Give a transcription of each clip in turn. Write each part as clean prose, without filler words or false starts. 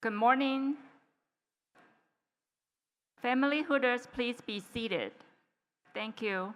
Good morning. Family Hooters, please be seated. Thank you.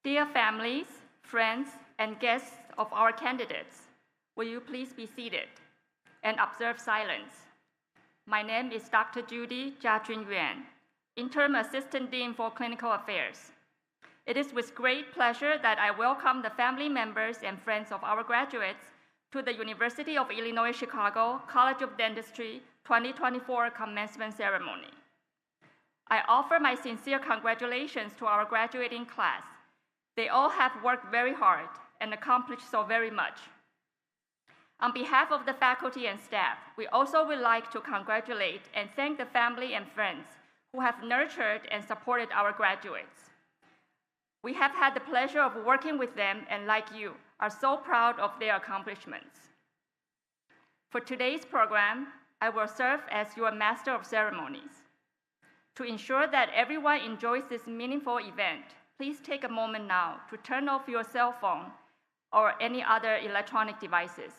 Dear families, friends, and guests of our candidates, will you please be seated and observe silence? My name is Dr. Judy Jiajun Yuan, Interim Assistant Dean for Clinical Affairs. It is with great pleasure that I welcome the family members and friends of our graduates to the University of Illinois Chicago College of Dentistry 2024 Commencement Ceremony. I offer my sincere congratulations to our graduating class. They all have worked very hard and accomplished so very much. On behalf of the faculty and staff, we also would like to congratulate and thank the family and friends who have nurtured and supported our graduates. We have had the pleasure of working with them and, like you, are so proud of their accomplishments. For today's program, I will serve as your Master of Ceremonies. To ensure that everyone enjoys this meaningful event, please take a moment now to turn off your cell phone or any other electronic devices.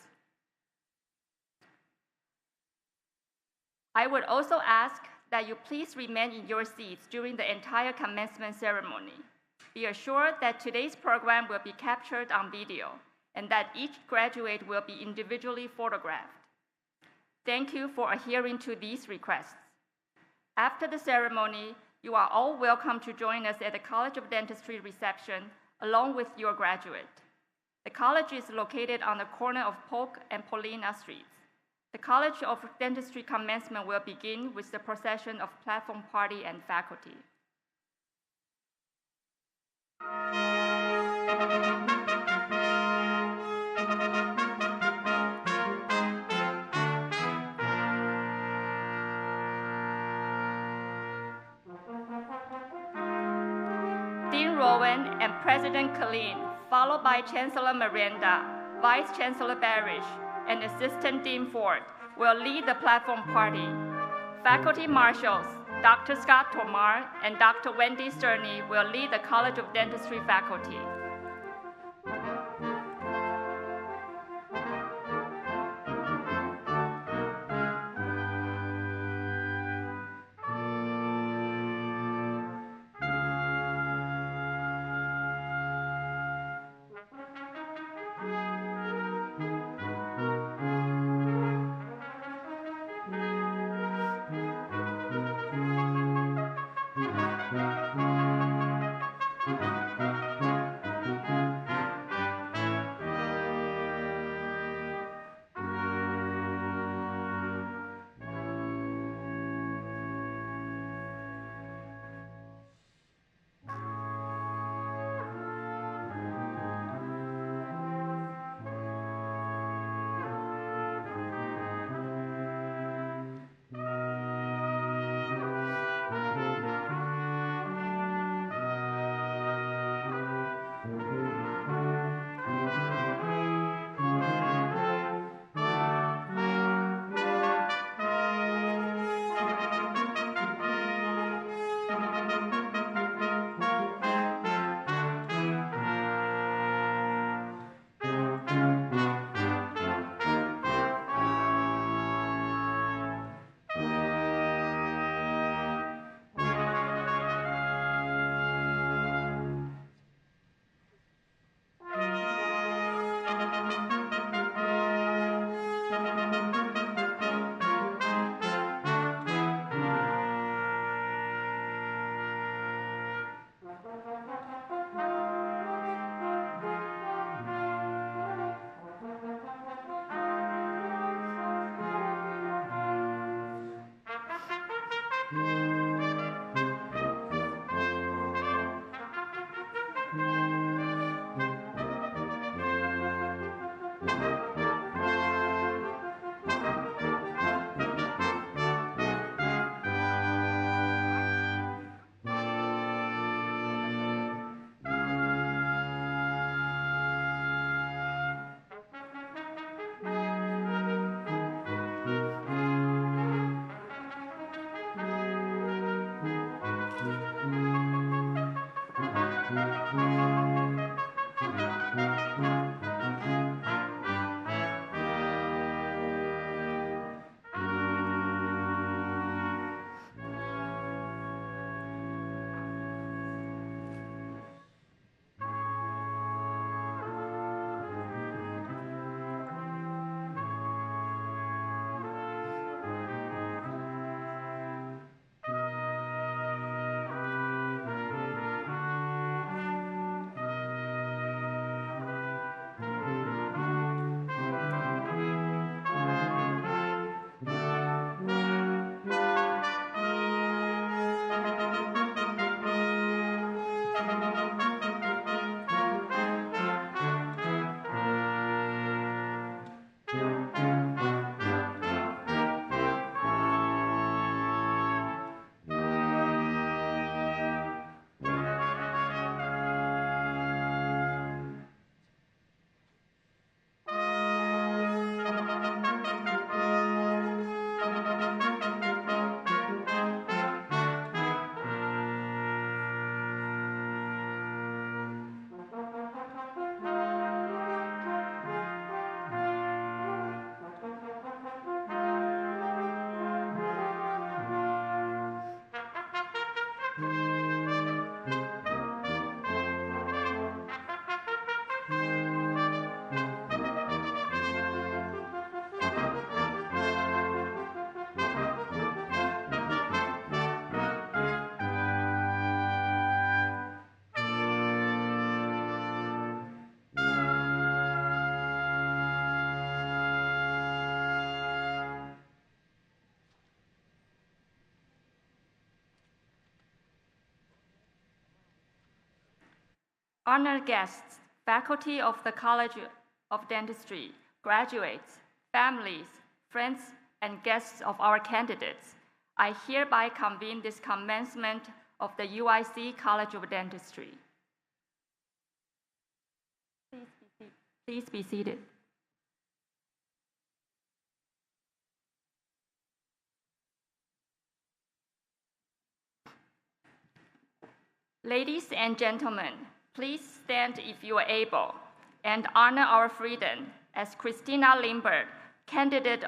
I would also ask that you please remain in your seats during the entire commencement ceremony. Be assured that today's program will be captured on video and that each graduate will be individually photographed. Thank you for adhering to these requests. After the ceremony, you are all welcome to join us at the College of Dentistry reception along with your graduate. The college is located on the corner of Polk and Paulina Streets. The College of Dentistry commencement will begin with the procession of platform party and faculty. Dean Rowan and President Colleen, followed by Chancellor Miranda, Vice Chancellor Barish, and Assistant Dean Ford, will lead the platform party. Faculty marshals, Dr. Scott Tomar and Dr. Wendy Sterney will lead the College of Dentistry faculty. Honored guests, faculty of the College of Dentistry, graduates, families, friends, and guests of our candidates, I hereby convene this commencement of the UIC College of Dentistry. Please be seated. Ladies and gentlemen, please stand if you are able and honor our freedom as Christina Lindbergh, candidate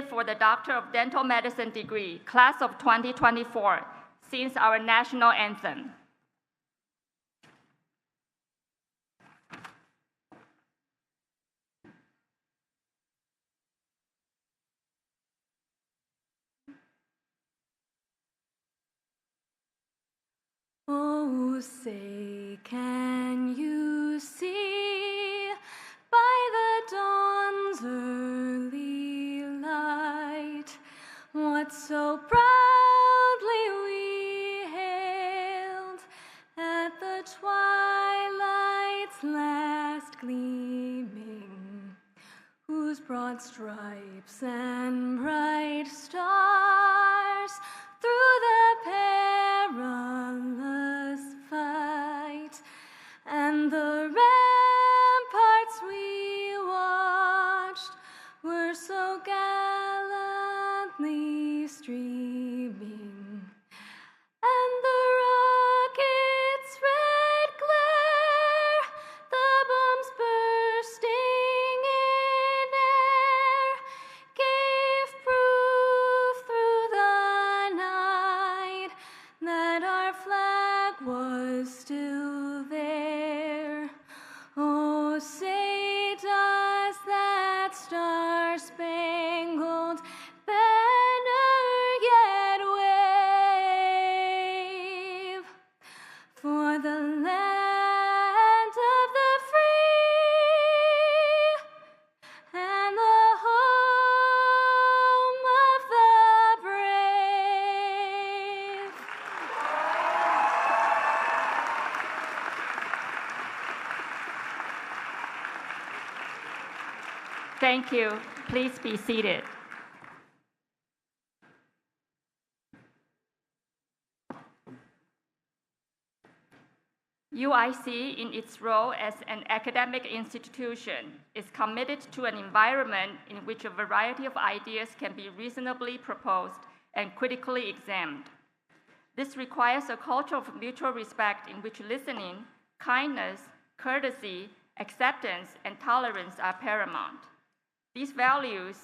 for the Doctor of Dental Medicine degree, class of 2024, sings our national anthem. Oh, say, can you see by the dawn's early light what so proudly we hailed at the twilight's last gleaming, whose broad stripes and bright stars through the perilous fight and the ramparts we watched were so gallantly streaming, and the rocket's red glare, the bombs bursting in air, gave proof through the night that our flag was still there. Oh, say does that star-spangled banner yet wave for the land of the free and the home of the brave? Thank you. Please be seated. UIC, in its role as an academic institution, is committed to an environment in which a variety of ideas can be reasonably proposed and critically examined. This requires a culture of mutual respect in which listening, kindness, courtesy, acceptance, and tolerance are paramount. These values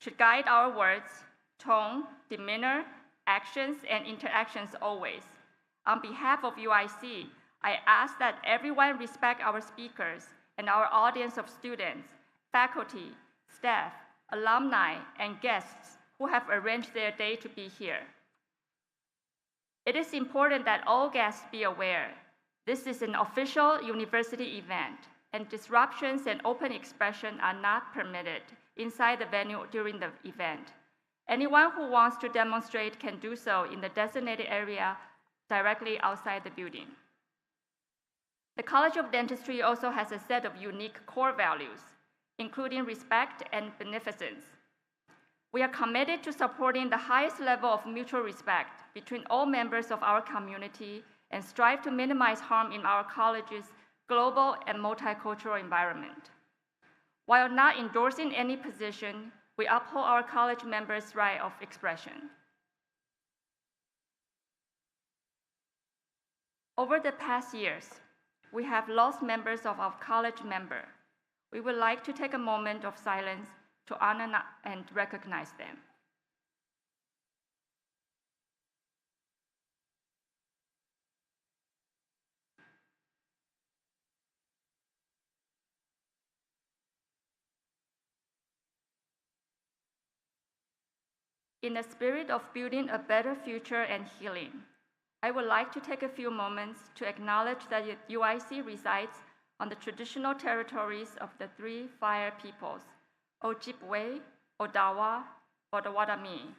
should guide our words, tone, demeanor, actions, and interactions always. On behalf of UIC, I ask that everyone respect our speakers and our audience of students, faculty, staff, alumni, and guests who have arranged their day to be here. It is important that all guests be aware this is an official university event, and disruptions and open expression are not permitted inside the venue during the event. Anyone who wants to demonstrate can do so in the designated area directly outside the building. The College of Dentistry also has a set of unique core values, including respect and beneficence. We are committed to supporting the highest level of mutual respect between all members of our community and strive to minimize harm in our college's global and multicultural environment. While not endorsing any position, we uphold our college members' right of expression. Over the past years, we have lost members of our college member. We would like to take a moment of silence to honor and recognize them. In the spirit of building a better future and healing, I would like to take a few moments to acknowledge that UIC resides on the traditional territories of the three Fire peoples, Ojibwe, Odawa, Potawatomi.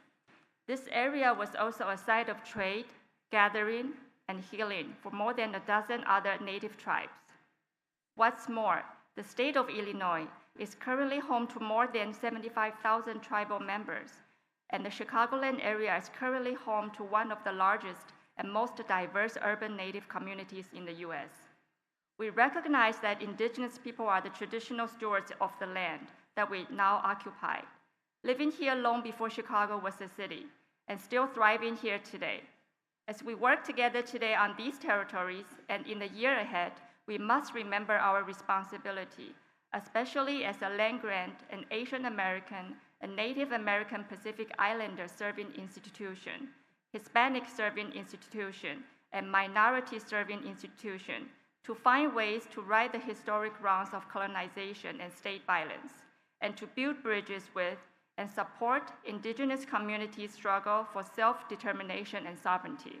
This area was also a site of trade, gathering, and healing for more than a dozen other Native tribes. What's more, the state of Illinois is currently home to more than 75,000 tribal members, and the Chicagoland area is currently home to one of the largest and most diverse urban Native communities in the U.S. We recognize that Indigenous people are the traditional stewards of the land that we now occupy, living here long before Chicago was a city, and still thriving here today. As we work together today on these territories and in the year ahead, we must remember our responsibility, especially as a land-grant, an Asian American, a Native American Pacific Islander serving institution, Hispanic serving institution, and minority serving institution, to find ways to right the historic wrongs of colonization and state violence, and to build bridges with and support Indigenous communities' struggle for self-determination and sovereignty.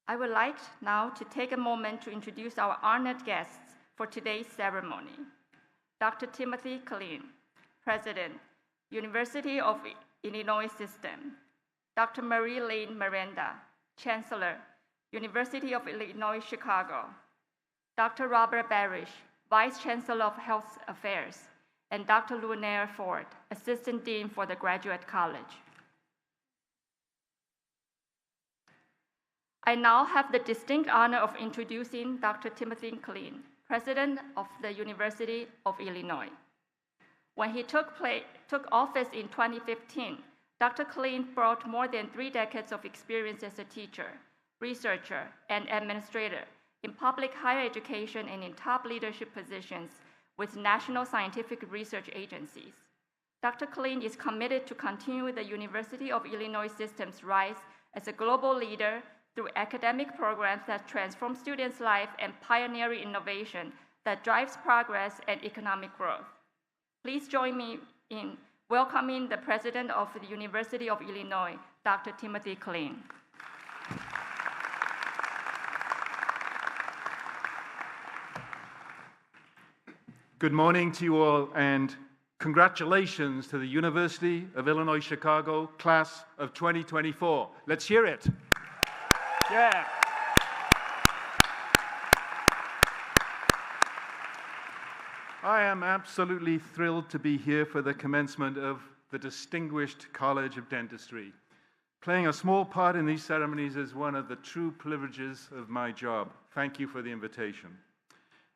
I would like now to take a moment to introduce our honored guests for today's ceremony. Dr. Timothy Killeen, President, University of Illinois System. Dr. Marie Lane Miranda, Chancellor, University of Illinois Chicago. Dr. Robert Barish, Vice Chancellor of Health Affairs, and Dr. Lunaire Ford, Assistant Dean for the Graduate College. I now have the distinct honor of introducing Dr. Timothy Killeen, President of the University of Illinois. When he took office in 2015, Dr. Killeen brought more than 3 decades of experience as a teacher, researcher, and administrator in public higher education and in top leadership positions with national scientific research agencies. Dr. Killeen is committed to continue the University of Illinois System's rise as a global leader through academic programs that transform students' lives and pioneering innovation that drives progress and economic growth. Please join me in welcoming the President of the University of Illinois, Dr. Timothy Killeen. Good morning to you all, and congratulations to the University of Illinois Chicago class of 2024. Let's hear it. Yeah. I am absolutely thrilled to be here for the commencement of the distinguished College of Dentistry. Playing a small part in these ceremonies is one of the true privileges of my job. Thank you for the invitation.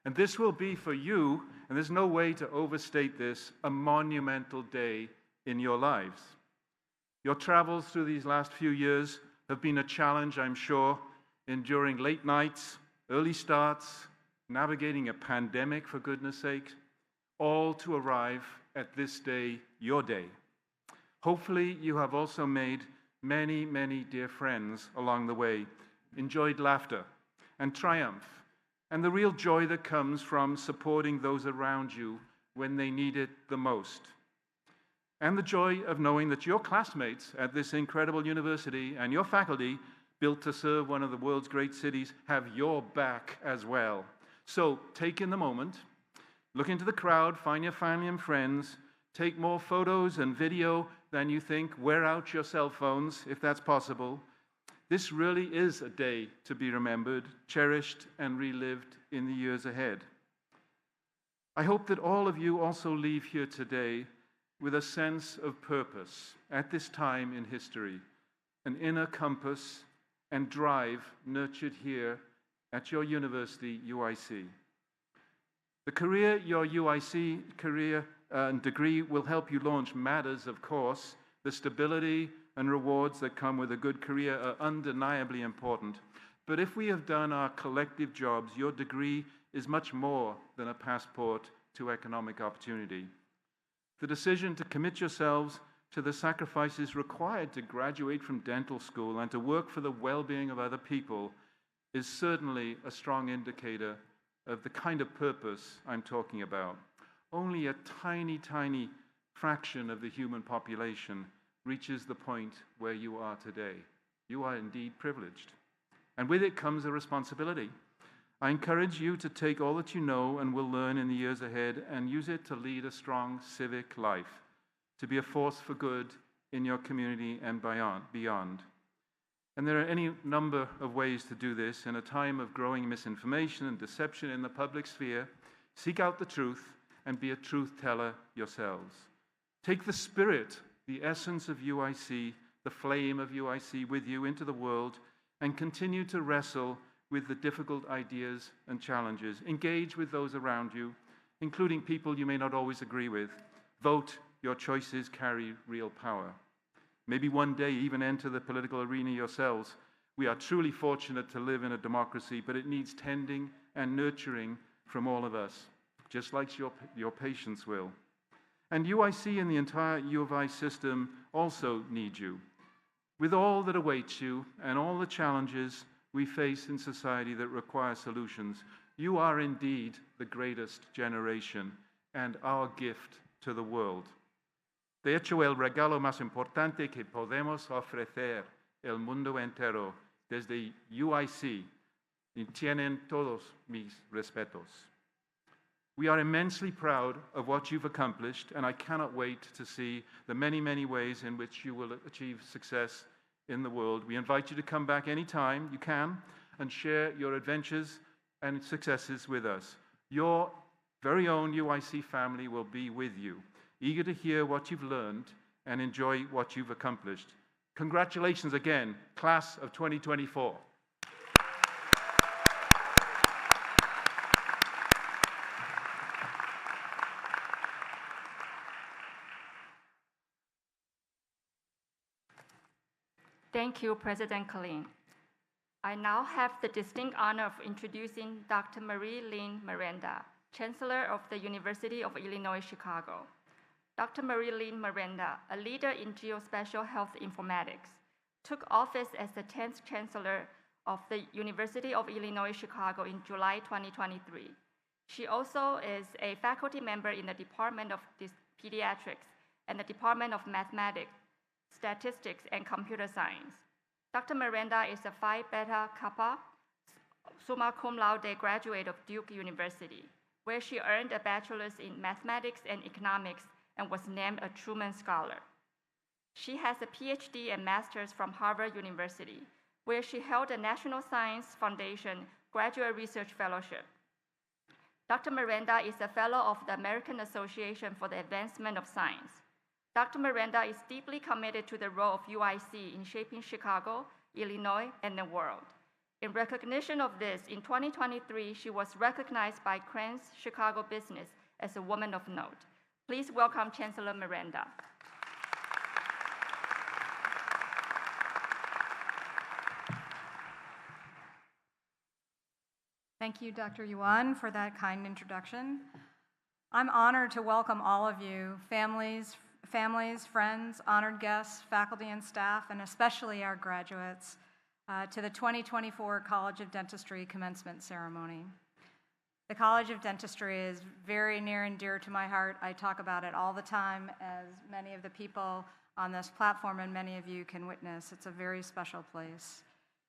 And this will be for you, and there's no way to overstate this, a monumental day in your lives. Your travels through these last few years have been a challenge, I'm sure, enduring late nights, early starts, navigating a pandemic, for goodness sake, all to arrive at this day, your day. Hopefully, you have also made many, many dear friends along the way, enjoyed laughter and triumph, and the real joy that comes from supporting those around you when they need it the most. And the joy of knowing that your classmates at this incredible university and your faculty, built to serve one of the world's great cities, have your back as well. So take in the moment, look into the crowd, find your family and friends, take more photos and video than you think, wear out your cell phones if that's possible. This really is a day to be remembered, cherished, and relived in the years ahead. I hope that all of you also leave here today with a sense of purpose at this time in history, an inner compass and drive nurtured here at your university, UIC. The career your UIC career and degree will help you launch matters, of course. The stability and rewards that come with a good career are undeniably important. But if we have done our collective jobs, your degree is much more than a passport to economic opportunity. The decision to commit yourselves to the sacrifices required to graduate from dental school and to work for the well-being of other people is certainly a strong indicator of the kind of purpose I'm talking about. Only a tiny, tiny fraction of the human population reaches the point where you are today. You are indeed privileged. And with it comes a responsibility. I encourage you to take all that you know and will learn in the years ahead and use it to lead a strong civic life, to be a force for good in your community and beyond. And there are any number of ways to do this. In a time of growing misinformation and deception in the public sphere, seek out the truth and be a truth teller yourselves. Take the spirit, the essence of UIC, the flame of UIC with you into the world, and continue to wrestle with the difficult ideas and challenges. Engage with those around you, including people you may not always agree with. Vote. Your choices carry real power. Maybe one day even enter the political arena yourselves. We are truly fortunate to live in a democracy, but it needs tending and nurturing from all of us, just like your patients will. And UIC and the entire U of I system also need you. With all that awaits you and all the challenges we face in society that require solutions, you are indeed the greatest generation and our gift to the world. De hecho, el regalo más importante que podemos ofrecer el mundo entero desde UIC, y tienen todos mis respetos. We are immensely proud of what you've accomplished, and I cannot wait to see the many, many ways in which you will achieve success in the world. We invite you to come back anytime you can and share your adventures and successes with us. Your very own UIC family will be with you, eager to hear what you've learned and enjoy what you've accomplished. Congratulations again, class of 2024. Thank you, President Colleen. I now have the distinct honor of introducing Dr. Marie Lynn Miranda, Chancellor of the University of Illinois, Chicago. Dr. Marie Lynn Miranda, a leader in geospatial health informatics, took office as the 10th Chancellor of the University of Illinois, Chicago in July 2023. She also is a faculty member in the Department of Pediatrics and the Department of Mathematics, Statistics, and Computer Science. Dr. Miranda is a Phi Beta Kappa summa cum laude graduate of Duke University, where she earned a bachelor's in mathematics and economics and was named a Truman Scholar. She has a PhD and master's from Harvard University, where she held a National Science Foundation Graduate Research Fellowship. Dr. Miranda is a fellow of the American Association for the Advancement of Science. Dr. Miranda is deeply committed to the role of UIC in shaping Chicago, Illinois, and the world. In recognition of this, in 2023, she was recognized by Crain's Chicago Business as a woman of note. Please welcome Chancellor Miranda. Thank you, Dr. Yuan, for that kind introduction. I'm honored to welcome all of you, families, friends, honored guests, faculty and staff, and especially our graduates, to the 2024 College of Dentistry commencement ceremony. The College of Dentistry is very near and dear to my heart. I talk about it all the time, as many of the people on this platform and many of you can witness. It's a very special place.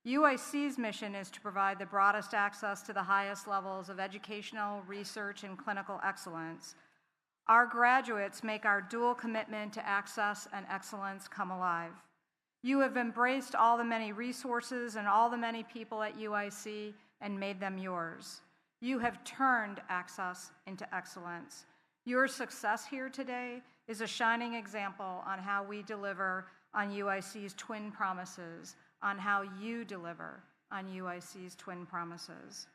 UIC's mission is to provide the broadest access to the highest levels of educational, research, and clinical excellence. Our graduates make our dual commitment to access and excellence come alive. You have embraced all the many resources and all the many people at UIC and made them yours. You have turned access into excellence. Your success here today is a shining example on how we deliver on UIC's twin promises, on how you deliver on UIC's twin promises.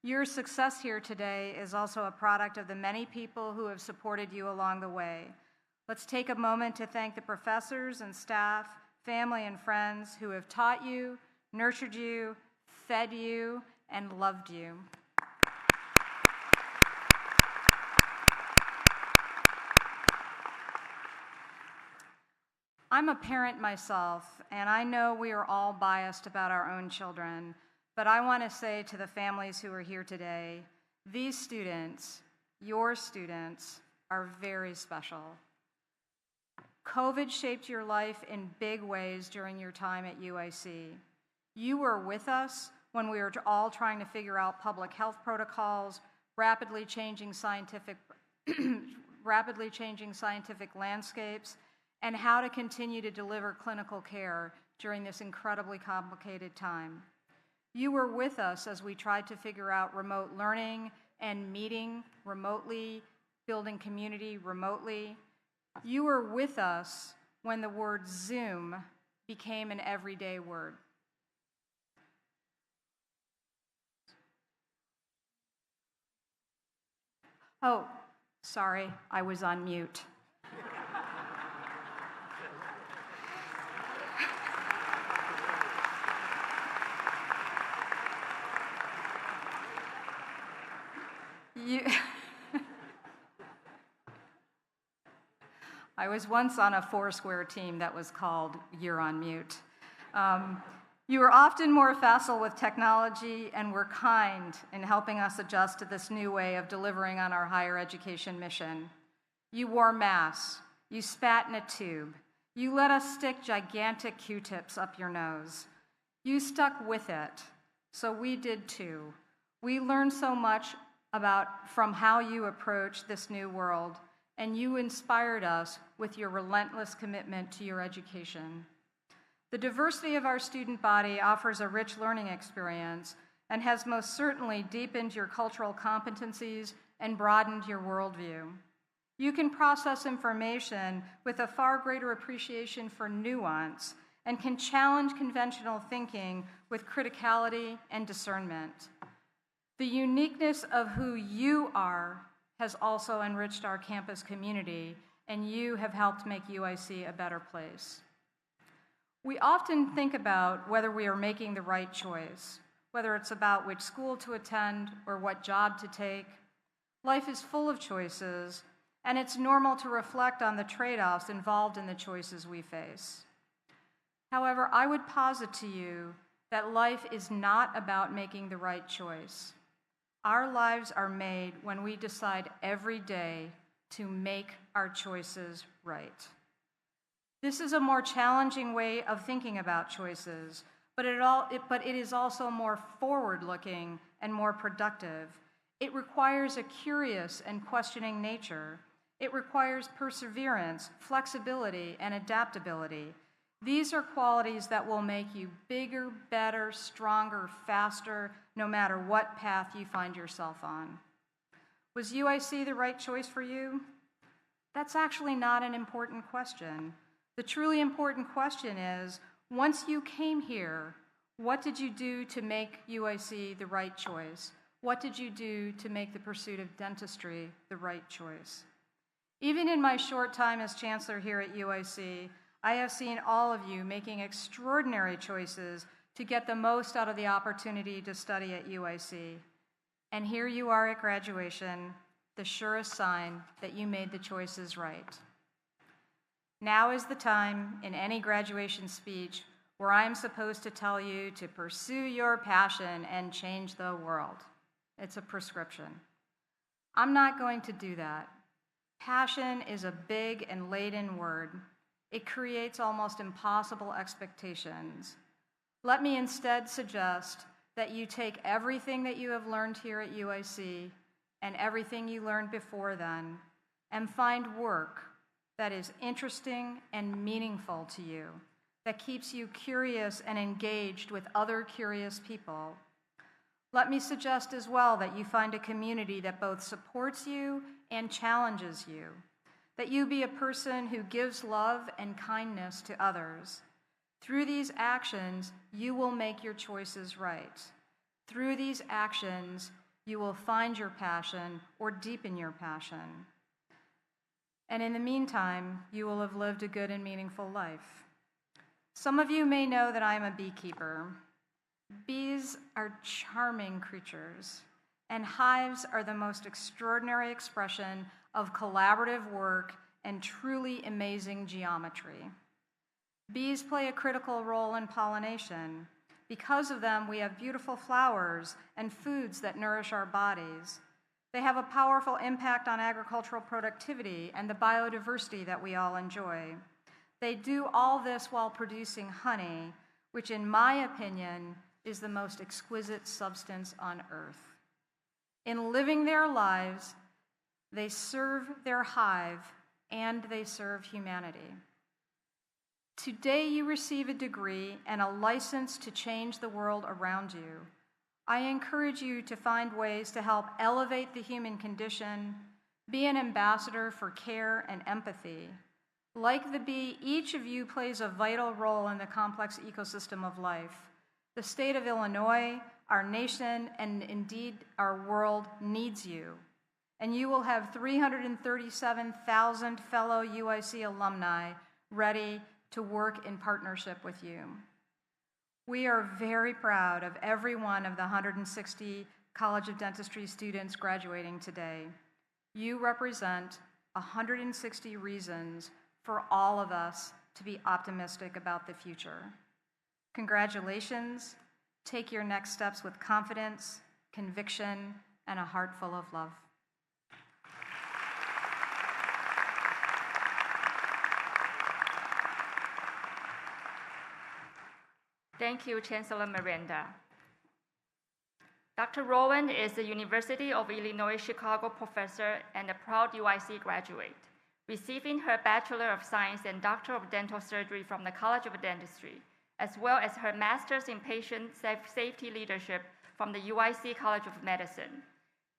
Your success here today is also a product of the many people who have supported you along the way. Let's take a moment to thank the professors and staff, family and friends who have taught you, nurtured you, fed you, and loved you. I'm a parent myself, and I know we are all biased about our own children, but I want to say to the families who are here today, these students, your students, are very special. COVID shaped your life in big ways during your time at UIC. You were with us when we were all trying to figure out public health protocols, rapidly changing scientific landscapes, and how to continue to deliver clinical care during this incredibly complicated time. You were with us as we tried to figure out remote learning and meeting remotely, building community remotely. You were with us when the word Zoom became an everyday word. Oh, sorry, I was on mute. I was once on a Foursquare team that was called You're on Mute. You were often more facile with technology and were kind in helping us adjust to this new way of delivering on our higher education mission. You wore masks. You spat in a tube. You let us stick gigantic Q-tips up your nose. You stuck with it, so we did too. We learned so much from how you approach this new world, and you inspired us with your relentless commitment to your education. The diversity of our student body offers a rich learning experience and has most certainly deepened your cultural competencies and broadened your worldview. You can process information with a far greater appreciation for nuance and can challenge conventional thinking with criticality and discernment. The uniqueness of who you are has also enriched our campus community, and you have helped make UIC a better place. We often think about whether we are making the right choice, whether it's about which school to attend or what job to take. Life is full of choices, and it's normal to reflect on the trade-offs involved in the choices we face. However, I would posit to you that life is not about making the right choice. Our lives are made when we decide every day to make our choices right. This is a more challenging way of thinking about choices, but it is also more forward-looking and more productive. It requires a curious and questioning nature. It requires perseverance, flexibility, and adaptability. These are qualities that will make you bigger, better, stronger, faster, no matter what path you find yourself on. Was UIC the right choice for you? That's actually not an important question. The truly important question is, once you came here, what did you do to make UIC the right choice? What did you do to make the pursuit of dentistry the right choice? Even in my short time as Chancellor here at UIC, I have seen all of you making extraordinary choices to get the most out of the opportunity to study at UIC. And here you are at graduation, the surest sign that you made the choices right. Now is the time in any graduation speech where I am supposed to tell you to pursue your passion and change the world. It's a prescription. I'm not going to do that. Passion is a big and laden word. It creates almost impossible expectations. Let me instead suggest that you take everything that you have learned here at UIC and everything you learned before then and find work that is interesting and meaningful to you, that keeps you curious and engaged with other curious people. Let me suggest as well that you find a community that both supports you and challenges you, that you be a person who gives love and kindness to others. Through these actions, you will make your choices right. Through these actions, you will find your passion or deepen your passion. And in the meantime, you will have lived a good and meaningful life. Some of you may know that I am a beekeeper. Bees are charming creatures, and hives are the most extraordinary expression of collaborative work and truly amazing geometry. Bees play a critical role in pollination. Because of them, we have beautiful flowers and foods that nourish our bodies. They have a powerful impact on agricultural productivity and the biodiversity that we all enjoy. They do all this while producing honey, which in my opinion is the most exquisite substance on earth. In living their lives, they serve their hive and they serve humanity. Today you receive a degree and a license to change the world around you. I encourage you to find ways to help elevate the human condition, be an ambassador for care and empathy. Like the bee, each of you plays a vital role in the complex ecosystem of life. The state of Illinois, our nation, and indeed our world needs you. And you will have 337,000 fellow UIC alumni ready to work in partnership with you. We are very proud of every one of the 160 College of Dentistry students graduating today. You represent 160 reasons for all of us to be optimistic about the future. Congratulations. Take your next steps with confidence, conviction, and a heart full of love. Thank you, Chancellor Miranda. Dr. Rowan is a University of Illinois Chicago professor and a proud UIC graduate, receiving her Bachelor of Science and Doctor of Dental Surgery from the College of Dentistry, as well as her Master's in Patient Safety Leadership from the UIC College of Medicine.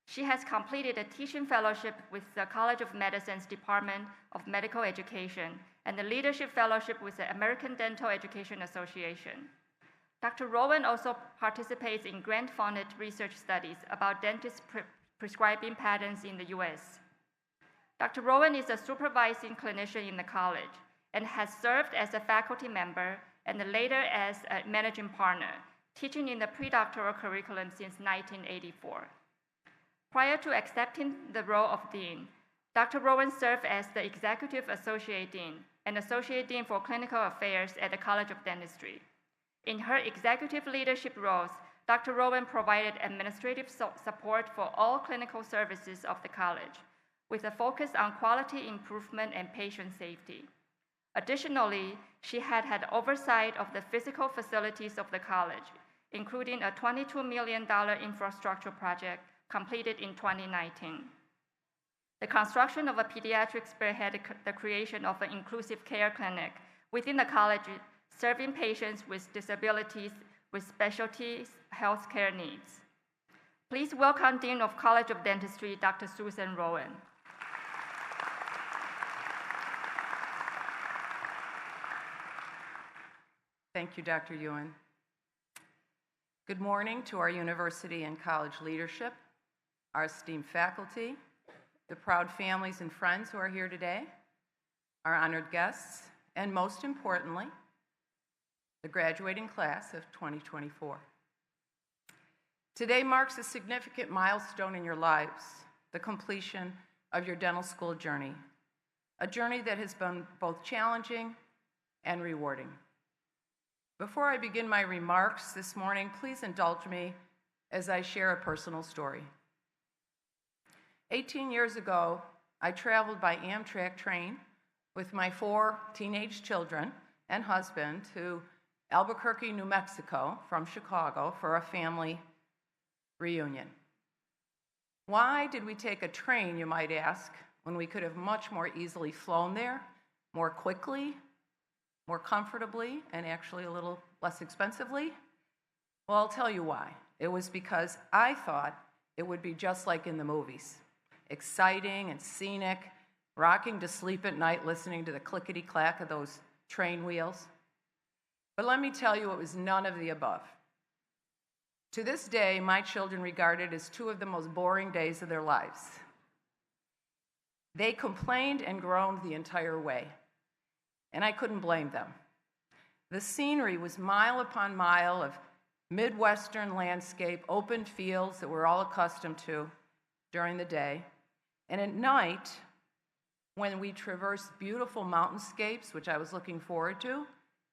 She has completed a teaching fellowship with the College of Medicine's Department of Medical Education and the Leadership Fellowship with the American Dental Education Association. Dr. Rowan also participates in grant-funded research studies about dentist prescribing patterns in the US. Dr. Rowan is a supervising clinician in the college and has served as a faculty member and later as a managing partner, teaching in the predoctoral curriculum since 1984. Prior to accepting the role of dean, Dr. Rowan served as the executive associate dean and associate dean for clinical affairs at the College of Dentistry. In her executive leadership roles, Dr. Rowan provided administrative support for all clinical services of the college, with a focus on quality improvement and patient safety. Additionally, she had oversight of the physical facilities of the college, including a $22 million infrastructure project completed in 2019. The construction of a pediatric spearheaded the creation of an inclusive care clinic within the college, serving patients with disabilities with specialty healthcare needs. Please welcome Dean of College of Dentistry, Dr. Susan Rowan. Thank you, Dr. Ewan. Good morning to our university and college leadership, our esteemed faculty, the proud families and friends who are here today, our honored guests, and most importantly, the graduating class of 2024. Today marks a significant milestone in your lives, the completion of your dental school journey, a journey that has been both challenging and rewarding. Before I begin my remarks this morning, please indulge me as I share a personal story. 18 years ago, I traveled by Amtrak train with my 4 teenage children and husband to Albuquerque, New Mexico, from Chicago for a family reunion. Why did we take a train, you might ask, when we could have much more easily flown there, more quickly, more comfortably, and actually a little less expensively? Well, I'll tell you why. It was because I thought it would be just like in the movies, exciting and scenic, rocking to sleep at night listening to the clickety-clack of those train wheels. But let me tell you, it was none of the above. To this day, my children regard it as 2 of the most boring days of their lives. They complained and groaned the entire way, and I couldn't blame them. The scenery was mile upon mile of Midwestern landscape, open fields that we're all accustomed to during the day, and at night, when we traversed beautiful mountainscapes, which I was looking forward to,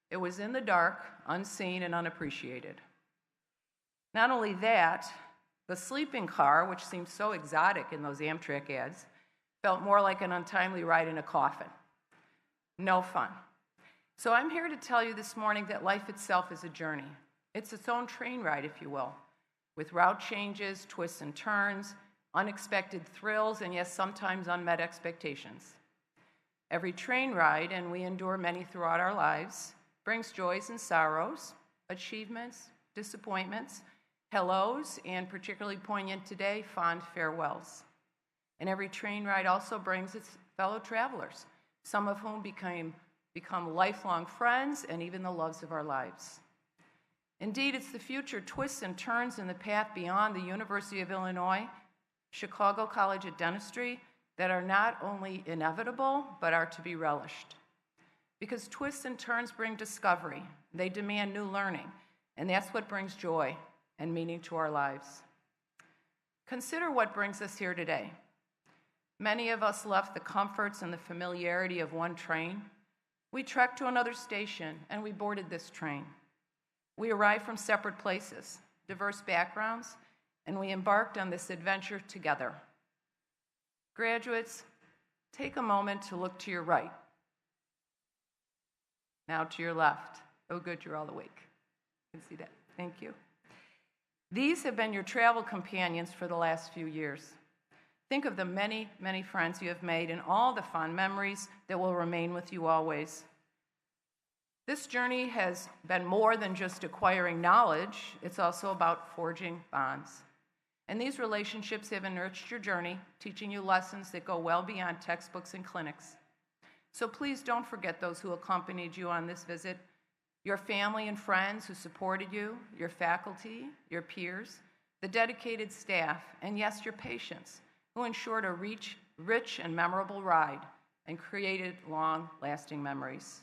it was in the dark, unseen, and unappreciated. Not only that, the sleeping car, which seemed so exotic in those Amtrak ads, felt more like an untimely ride in a coffin. No fun. So I'm here to tell you this morning that life itself is a journey. It's its own train ride, if you will, with route changes, twists and turns, unexpected thrills, and yes, sometimes unmet expectations. Every train ride, and we endure many throughout our lives, brings joys and sorrows, achievements, disappointments, hellos, and particularly poignant today, fond farewells. And every train ride also brings its fellow travelers, some of whom become lifelong friends and even the loves of our lives. Indeed, it's the future twists and turns in the path beyond the University of Illinois, Chicago College of Dentistry, that are not only inevitable, but are to be relished. Because twists and turns bring discovery, they demand new learning, and that's what brings joy and meaning to our lives. Consider what brings us here today. Many of us left the comforts and the familiarity of one train. We trekked to another station, and we boarded this train. We arrived from separate places, diverse backgrounds, and we embarked on this adventure together. Graduates, take a moment to look to your right. Now to your left. Oh, good, you're all awake. You can see that. Thank you. These have been your travel companions for the last few years. Think of the many, many friends you have made and all the fond memories that will remain with you always. This journey has been more than just acquiring knowledge, it's also about forging bonds. And these relationships have enriched your journey, teaching you lessons that go well beyond textbooks and clinics. So please don't forget those who accompanied you on this visit, your family and friends who supported you, your faculty, your peers, the dedicated staff, and yes, your patients, who ensured a rich and memorable ride and created long-lasting memories.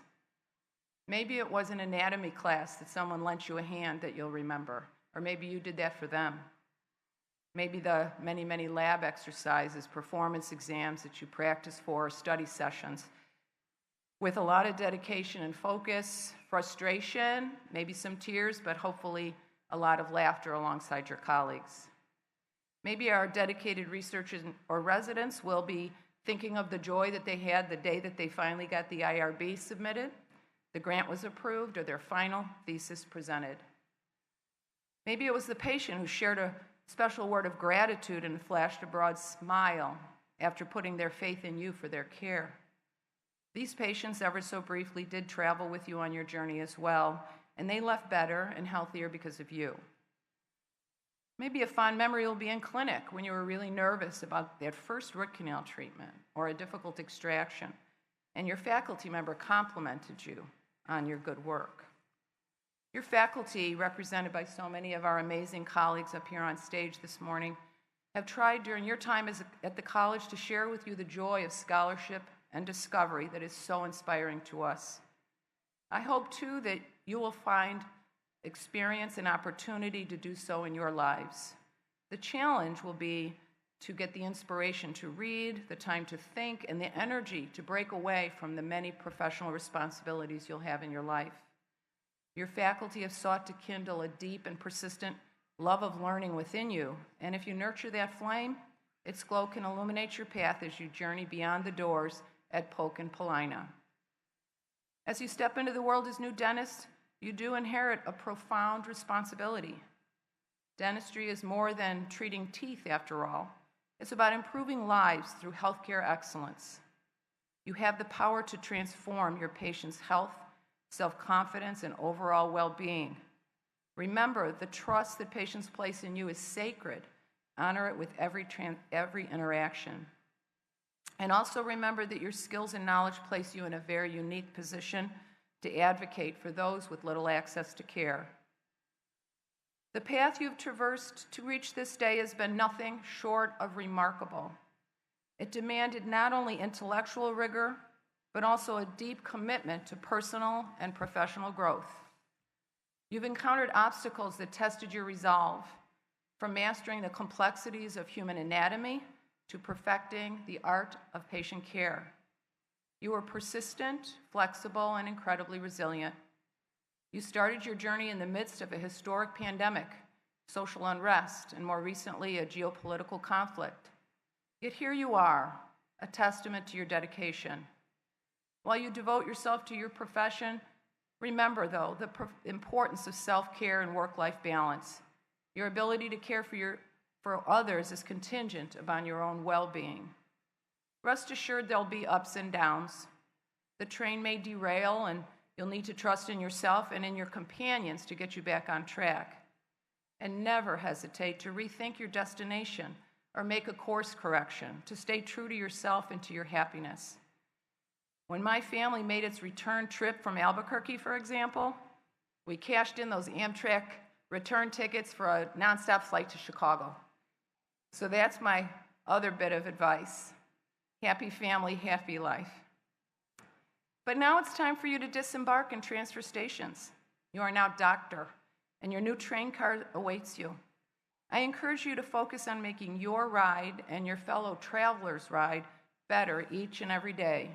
Maybe it was an anatomy class that someone lent you a hand that you'll remember, or maybe you did that for them. Maybe the many, many lab exercises, performance exams that you practiced for, study sessions, with a lot of dedication and focus, frustration, maybe some tears, but hopefully a lot of laughter alongside your colleagues. Maybe our dedicated researchers or residents will be thinking of the joy that they had the day that they finally got the IRB submitted, the grant was approved, or their final thesis presented. Maybe it was the patient who shared a special word of gratitude and flashed a broad smile after putting their faith in you for their care. These patients, ever so briefly, did travel with you on your journey as well, and they left better and healthier because of you. Maybe a fond memory will be in clinic when you were really nervous about that first root canal treatment or a difficult extraction, and your faculty member complimented you on your good work. Your faculty, represented by so many of our amazing colleagues up here on stage this morning, have tried during your time at the college to share with you the joy of scholarship and discovery that is so inspiring to us. I hope, too, that you will find experience and opportunity to do so in your lives. The challenge will be to get the inspiration to read, the time to think, and the energy to break away from the many professional responsibilities you'll have in your life. Your faculty have sought to kindle a deep and persistent love of learning within you, and if you nurture that flame, its glow can illuminate your path as you journey beyond the doors at Polk and Paulina. As you step into the world as new dentists, you do inherit a profound responsibility. Dentistry is more than treating teeth, after all. It's about improving lives through healthcare excellence. You have the power to transform your patient's health, self-confidence, and overall well-being. Remember, the trust that patients place in you is sacred. Honor it with every interaction. And also remember that your skills and knowledge place you in a very unique position to advocate for those with little access to care. The path you've traversed to reach this day has been nothing short of remarkable. It demanded not only intellectual rigor, but also a deep commitment to personal and professional growth. You've encountered obstacles that tested your resolve, from mastering the complexities of human anatomy to perfecting the art of patient care. You were persistent, flexible, and incredibly resilient. You started your journey in the midst of a historic pandemic, social unrest, and more recently, a geopolitical conflict. Yet here you are, a testament to your dedication. While you devote yourself to your profession, remember, though, the importance of self-care and work-life balance. Your ability to care for others is contingent upon your own well-being. Rest assured there'll be ups and downs, The train may derail, and you'll need to trust in yourself and in your companions to get you back on track. And never hesitate to rethink your destination or make a course correction to stay true to yourself and to your happiness. When my family made its return trip from Albuquerque, for example, we cashed in those Amtrak return tickets for a nonstop flight to Chicago. So that's my other bit of advice. Happy family, happy life. But now it's time for you to disembark and transfer stations. You are now doctor, and your new train car awaits you. I encourage you to focus on making your ride and your fellow travelers' ride better each and every day.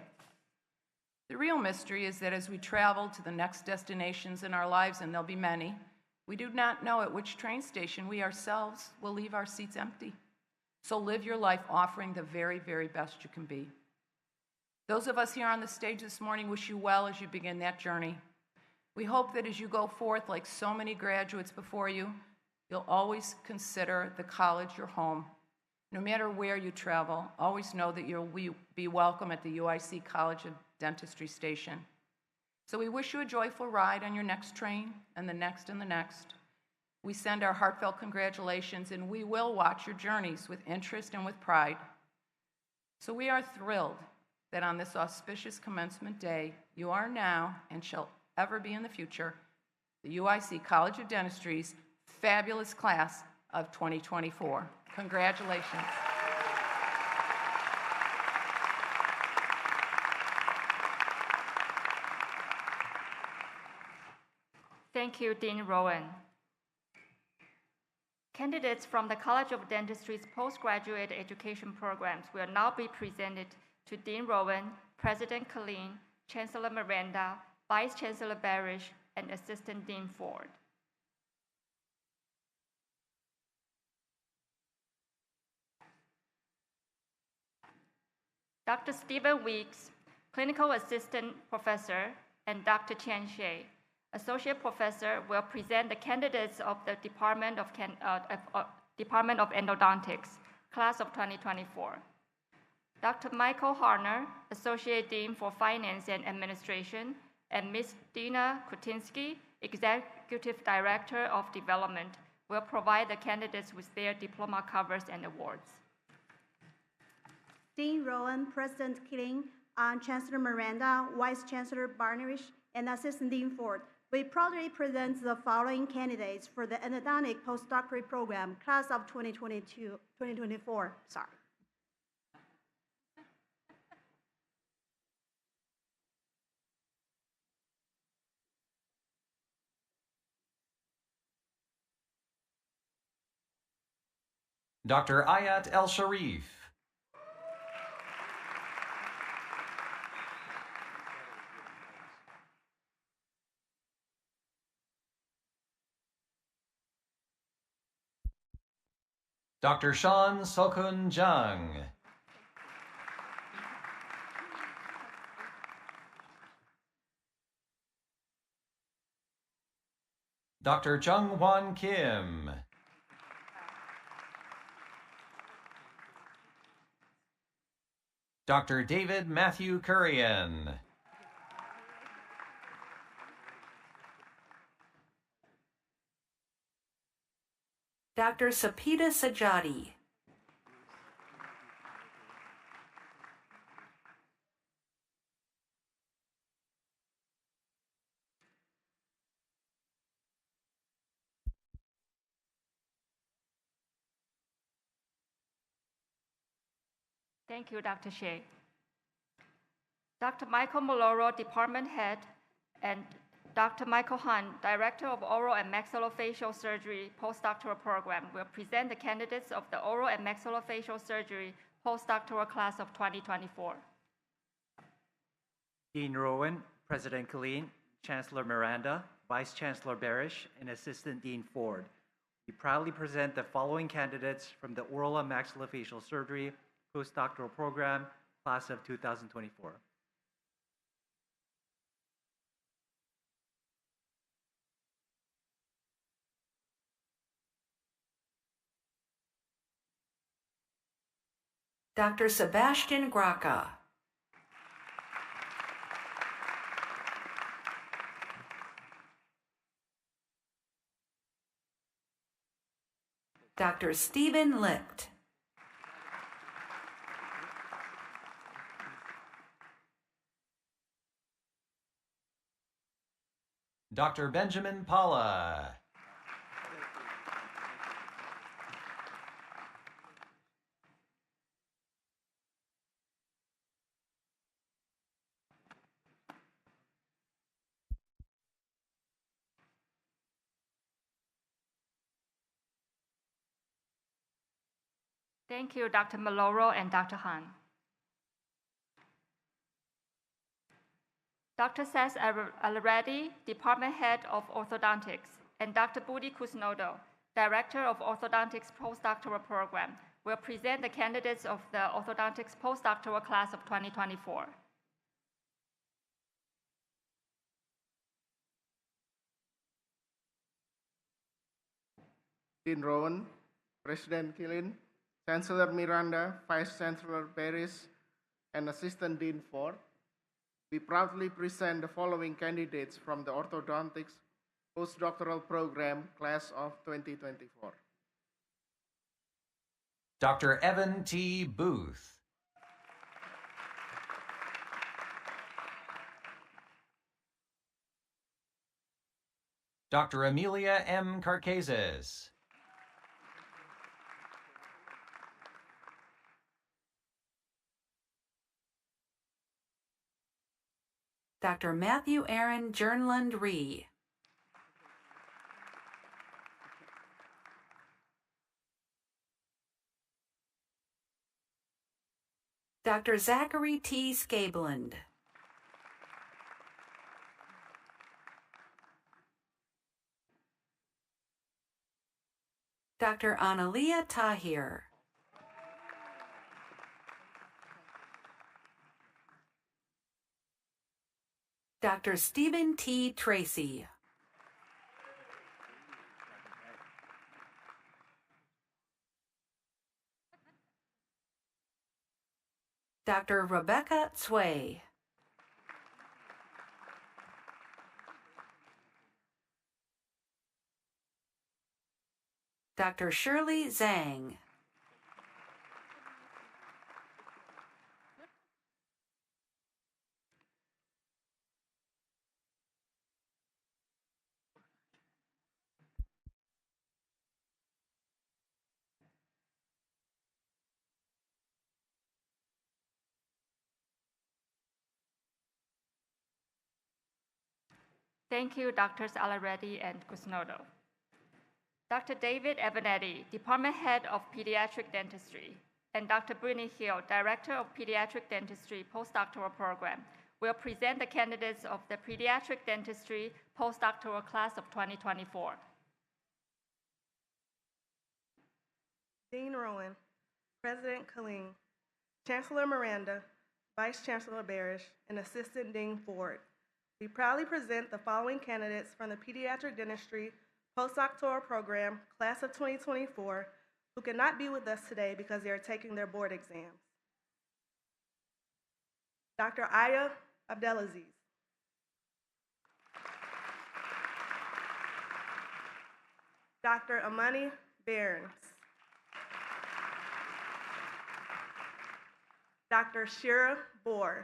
The real mystery is that as we travel to the next destinations in our lives, and there'll be many, we do not know at which train station we ourselves will leave our seats empty. So live your life offering the very, very best you can be. Those of us here on the stage this morning wish you well as you begin that journey. We hope that as you go forth, like so many graduates before you, you'll always consider the college your home. No matter where you travel, always know that you'll be welcome at the UIC College of Dentistry station. So we wish you a joyful ride on your next train and the next and the next. We send our heartfelt congratulations, and we will watch your journeys with interest and with pride. So we are thrilled that on this auspicious commencement day, you are now and shall ever be in the future the UIC College of Dentistry's fabulous class of 2024. Congratulations. Thank you, Dean Rowan. Candidates from the College of Dentistry's postgraduate education programs will now be presented to Dean Rowan, President Killeen, Chancellor Miranda, Vice Chancellor Barish, and Assistant Dean Ford. Dr. Stephen Weeks, Clinical Assistant Professor, and Dr. Chen Xie, Associate Professor, will present the candidates of the Department of Endodontics, Class of 2024. Dr. Michael Harner, Associate Dean for Finance and Administration, and Ms. Dina Kutinsky, Executive Director of Development, will provide the candidates with their diploma covers and awards. Dean Rowan, President Killeen, Chancellor Miranda, Vice Chancellor Barish, and Assistant Dean Ford, we proudly present the following candidates for the endodontic postdoctoral program, Class of 2024. Dr. Ayat El-Sharif. Dr. Sean Sokun Jung. Dr. Jung Hwan Kim. Dr. David Matthew Kurian. Dr. Sapita Sajadi. Thank you, Dr. Shea. Dr. Michael Maloro, Department Head, and Dr. Michael Hunt, Director of Oral and Maxillofacial Surgery Postdoctoral Program, will present the candidates of the Oral and Maxillofacial Surgery Postdoctoral Class of 2024. Dean Rowan, President Killeen, Chancellor Miranda, Vice Chancellor Barish, and Assistant Dean Ford. We proudly present the following candidates from the Oral and Maxillofacial Surgery Postdoctoral Program, Class of 2024. Dr. Sebastian Graca. Dr. Stephen Licht. Dr. Benjamin Paula. Thank you, Dr. Maloro and Dr. Han. Dr. Seth Already, Department Head of Orthodontics, and Dr. Budi Kusnodo, Director of Orthodontics Postdoctoral Program, will present the candidates of the Orthodontics Postdoctoral Class of 2024. Dean Rowan, President Killen, Chancellor Miranda, Vice Chancellor Paris, and Assistant Dean Ford, we proudly present the following candidates from the Orthodontics Postdoctoral Program Class of 2024. Dr. Evan T. Booth. Dr. Amelia M. Carcazes. Dr. Matthew Aaron Jernlund Ree. Dr. Zachary T. Scabland. Dr. Analia Tahir. Dr. Stephen T. Tracy. Dr. Rebecca Tsui. Dr. Shirley Zhang. Thank you, Drs. Alareddy and Kusnodo. Dr. David Evanetti, Department Head of Pediatric Dentistry, and Dr. Brittany Hill, Director of Pediatric Dentistry Postdoctoral Program, will present the candidates of the Pediatric Dentistry Postdoctoral Class of 2024. Dean Rowan, President Killeen, Chancellor Miranda, Vice Chancellor Barish, and Assistant Dean Ford. We proudly present the following candidates from the Pediatric Dentistry Postdoctoral Program, Class of 2024, who cannot be with us today because they are taking their board exams. Dr. Aya Abdelaziz. Dr. Amani Barnes. Dr. Shira Bohr.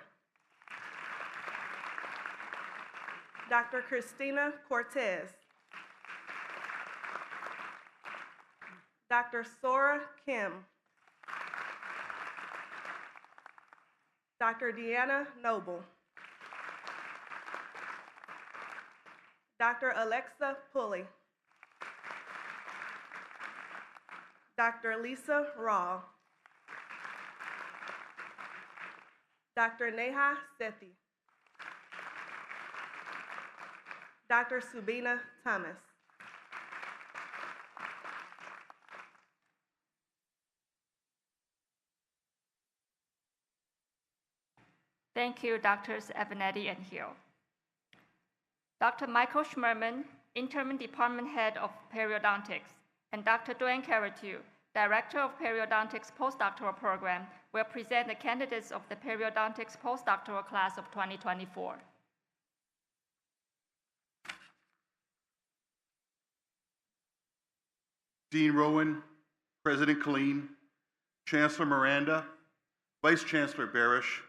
Dr. Christina Cortez. Dr. Sora Kim. Dr. Deanna Noble. Dr. Alexa Pulley. Dr. Lisa Raw. Dr. Neha Sethi. Dr. Subina Thomas. Thank you, Drs. Evanetti and Hill. Dr. Michael Schmerman, Interim Department Head of Periodontics, and Dr. Dwayne Caratu, Director of Periodontics Postdoctoral Program, will present the candidates of the Periodontics Postdoctoral Class of 2024. Dean Rowan, President Killeen, Chancellor Miranda, Vice Chancellor Barish,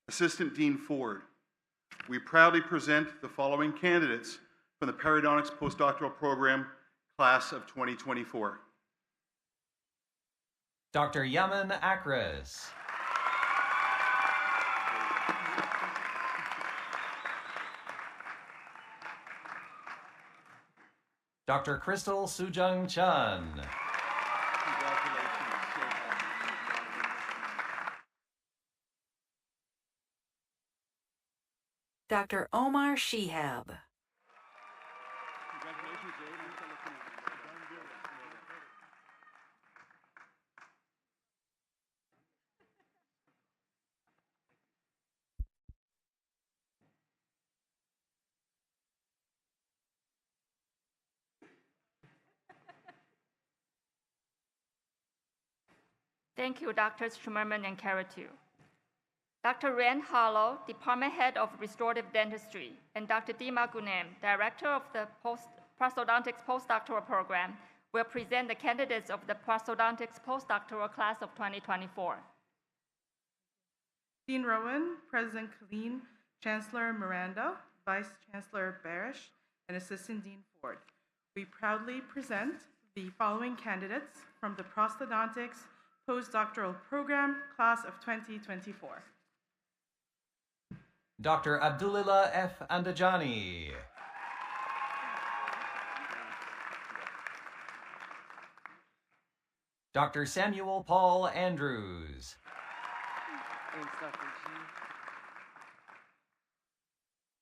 Assistant Dean Ford, we proudly present the following candidates from the Periodontics Postdoctoral Program, Class of 2024. Dr. Yaman Akras. Dr. Crystal Sujung Chun. Dr. Omar Shihab. Thank you, Drs. Schmerman and Karatu. Dr. Rand Harlow, Department Head of Restorative Dentistry, and Dr. Dima Gunem, Director of the Prosthodontics Postdoctoral Program, will present the candidates of the Prosthodontics Postdoctoral Class of 2024. Dean Rowan, President Killeen, Chancellor Miranda, Vice Chancellor Barish, and Assistant Dean Ford. We proudly present the following candidates from the Prosthodontics Postdoctoral Program, Class of 2024. Dr. Abdulillah F. Andajani. Dr. Samuel Paul Andrews.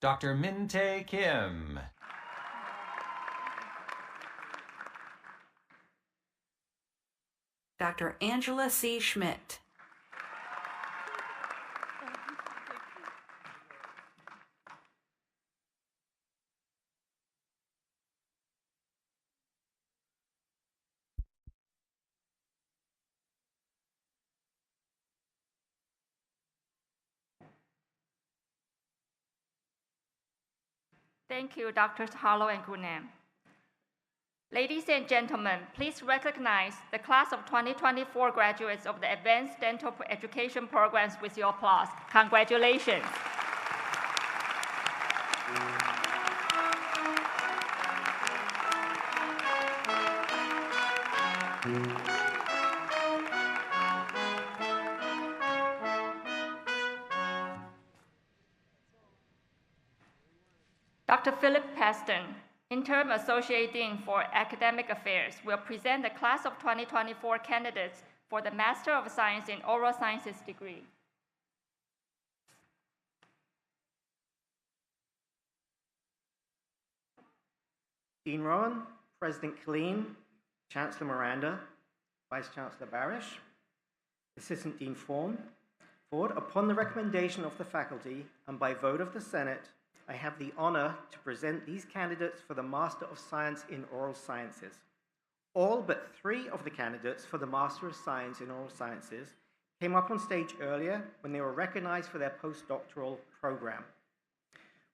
Dr. Min-Tae Kim. Dr. Angela C. Schmidt. Thank you, Drs. Harlow and Gunem. Ladies and gentlemen, please recognize the class of 2024 graduates of the Advanced Dental Education programs with your applause. Congratulations. Dr. Philip Paston, Interim Associate Dean for Academic Affairs, will present the class of 2024 candidates for the Master of Science in Oral Sciences degree. Dean Rowan, President Killeen, Chancellor Miranda, Vice Chancellor Barish, Assistant Dean Ford, upon the recommendation of the faculty and by vote of the Senate, I have the honor to present these candidates for the Master of Science in Oral Sciences. All but 3 of the candidates for the Master of Science in Oral Sciences came up on stage earlier when they were recognized for their postdoctoral program.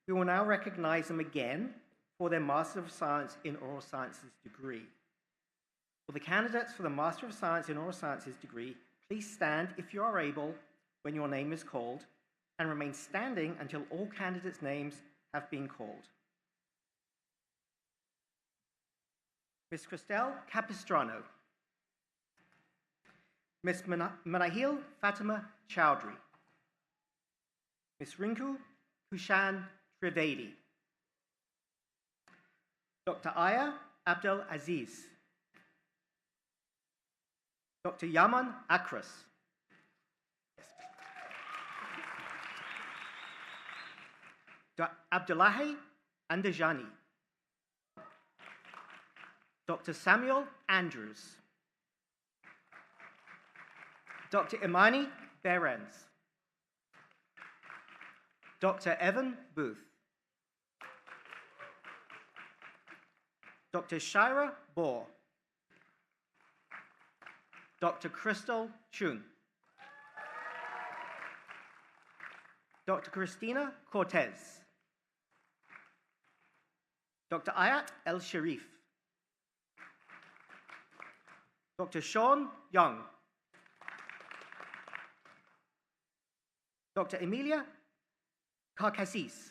We will now recognize them again for their Master of Science in Oral Sciences degree. For the candidates for the Master of Science in Oral Sciences degree, please stand if you are able when your name is called, and remain standing until all candidates' names have been called. Ms. Cristel Capistrano. Ms. Manahil Fatima Chowdhury. Ms. Rinku Kushan Trivedi. Dr. Aya Abdel Aziz. Dr. Yaman Akras. Abdullahi Andajani. Dr. Samuel Andrews. Dr. Imani Behrens. Dr. Evan Booth. Dr. Shira Bohr. Dr. Crystal Chun. Dr. Christina Cortez. Dr. Ayat El Sharif. Dr. Sean Young. Dr. Emilia Karkasis.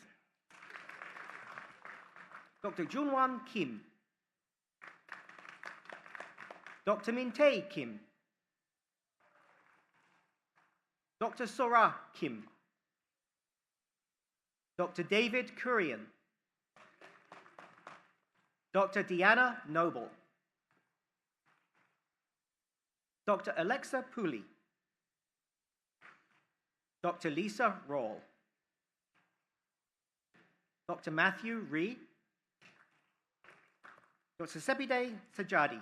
Dr. Junwan Kim. Dr. Min-tae Kim. Dr. Sora Kim. Dr. David Kurian. Dr. Deanna Noble. Dr. Alexa Pooley. Dr. Lisa Rawle. Dr. Matthew Ree. Dr. Sebide Sajadi.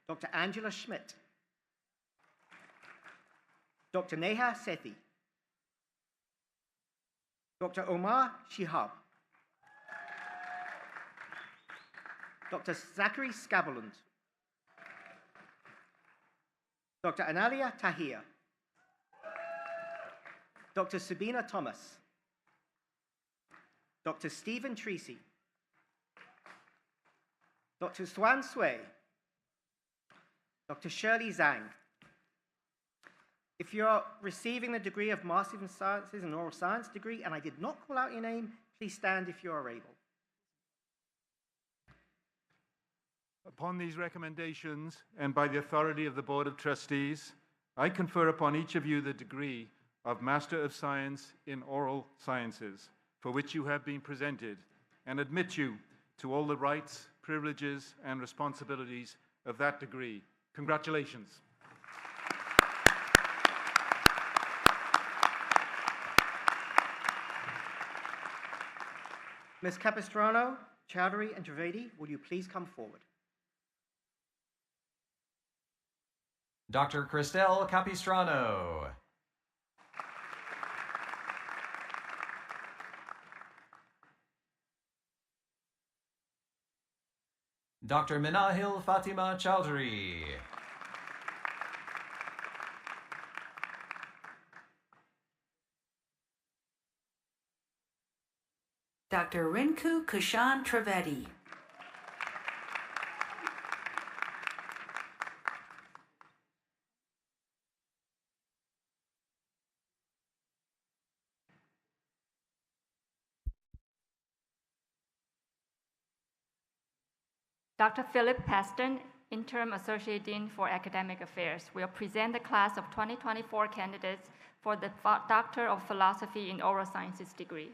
Dr. Angela Schmidt. Dr. Neha Sethi. Dr. Omar Shihab. Dr. Zachary Scavelund. Dr. Analia Tahir. Dr. Sabina Thomas. Dr. Stephen Treacy. Dr. Swan Sui. Dr. Shirley Zhang. If you're receiving the degree of Master in Sciences and Oral Science degree, and I did not call out your name, please stand if you are able. Upon these recommendations, and by the authority of the Board of Trustees, I confer upon each of you the degree of Master of Science in Oral Sciences, for which you have been presented, and admit you to all the rights, privileges, and responsibilities of that degree. Congratulations. Ms. Capistrano, Chowdhury, and Trivedi, will you please come forward? Dr. Cristel Capistrano. Dr. Minahil Fatima Chowdhury. Dr. Rinku Kushan Trivedi. Dr. Philip Paston, Interim Associate Dean for Academic Affairs, will present the class of 2024 candidates for the Doctor of Philosophy in Oral Sciences degree.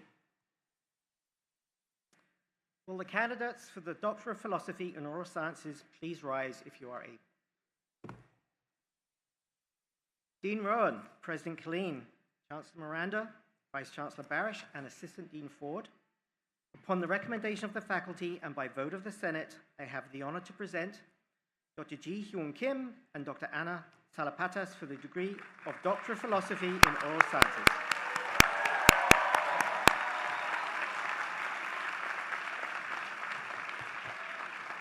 Will the candidates for the Doctor of Philosophy in Oral Sciences please rise if you are able? Dean Rowan, President Killeen, Chancellor Miranda, Vice Chancellor Barish, and Assistant Dean Ford. Upon the recommendation of the faculty and by vote of the Senate, I have the honor to present Dr. Ji Hyun Kim and Dr. Anna Salapatas for the degree of Doctor of Philosophy in Oral Sciences.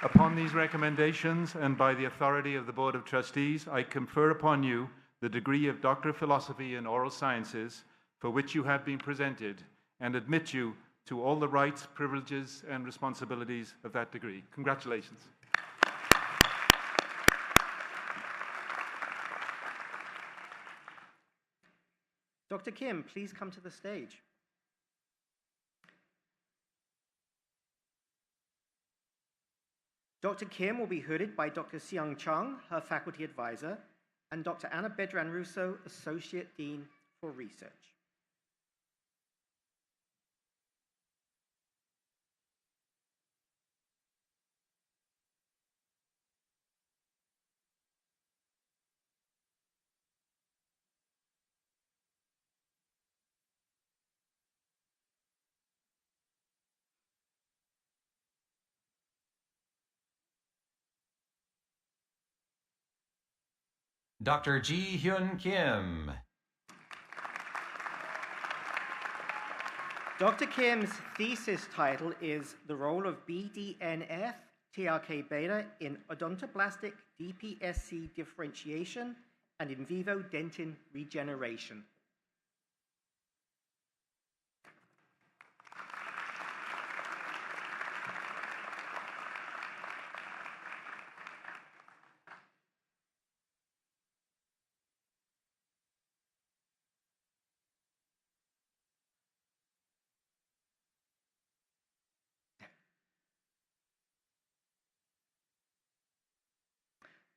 Upon these recommendations and by the authority of the Board of Trustees, I confer upon you the degree of Doctor of Philosophy in Oral Sciences for which you have been presented, and admit you to all the rights, privileges, and responsibilities of that degree. Congratulations. Dr. Kim, please come to the stage. Dr. Kim will be hooded by Dr. Seung Chung, her faculty advisor, and Dr. Anna Bedran-Russo, Associate Dean for Research. Dr. Ji Hyun Kim. Dr. Kim's thesis title is The Role of BDNF TRK Beta in Odontoblastic DPSC Differentiation and In Vivo Dentin Regeneration.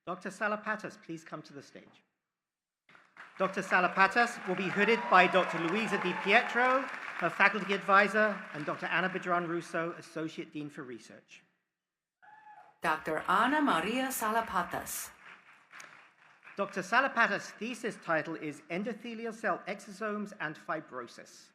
Dr. Salapatas, please come to the stage. Dr. Salapatas will be hooded by Dr. Luisa Di Pietro, her faculty advisor, and Dr. Anna Bedran Russo, Associate Dean for Research. Dr. Ana Maria Salapatas. Dr. Salapatas' thesis title is Endothelial Cell Exosomes and Fibrosis.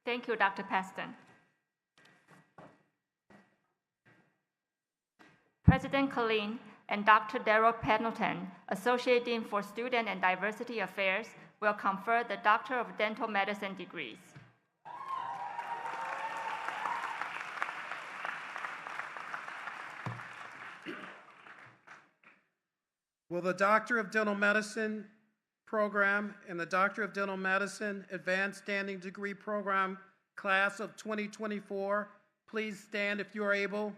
Thank you, Dr. Paston. President Colleen and Dr. Darrell Pendleton, Associate Dean for Student and Diversity Affairs, will confer the Doctor of Dental Medicine degrees. Will the Doctor of Dental Medicine program and the Doctor of Dental Medicine Advanced Standing Degree Program class of 2024 please stand if you are able?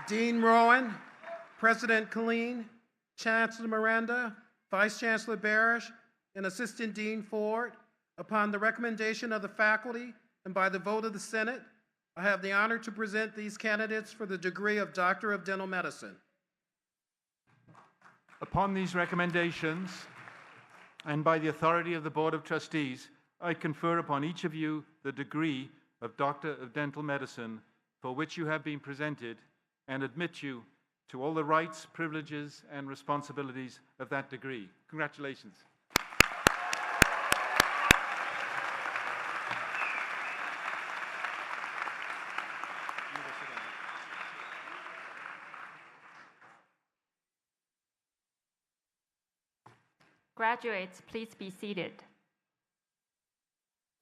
Dean Rowan, President Colleen, Chancellor Miranda, Vice Chancellor Barish, and Assistant Dean Ford, upon the recommendation of the faculty and by the vote of the Senate, I have the honor to present these candidates for the degree of Doctor of Dental Medicine. Upon these recommendations, and by the authority of the Board of Trustees, I confer upon each of you the degree of Doctor of Dental Medicine for which you have been presented, and admit you to all the rights, privileges, and responsibilities of that degree. Congratulations. Graduates, please be seated.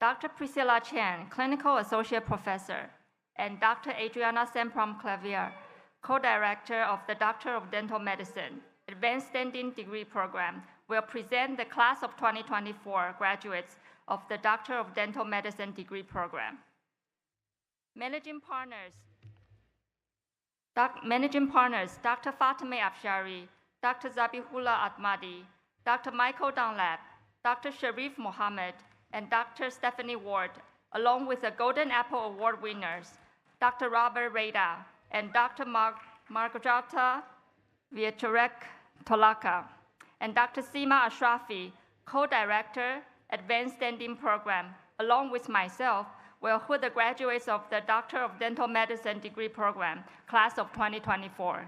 Dr. Priscilla Chan, Clinical Associate Professor, and Dr. Adriana Semprom-Clavier, Co-Director of the Doctor of Dental Medicine, Advanced Standing Degree Program, will present the class of 2024 graduates of the Doctor of Dental Medicine Degree Program. Managing Partners, Dr. Fatime Afshari, Dr. Zabihullah Atmadi, Dr. Michael Dunlap, Dr. Sharif Mohammed, and Dr. Stephanie Ward, along with the Golden Apple Award winners, Dr. Robert Reda, and Dr. Margarita Vietorek Tolaka, and Dr. Seema Ashrafi, Co-Director, Advanced Standing Program, along with myself, will hood the graduates of the Doctor of Dental Medicine Degree Program, class of 2024.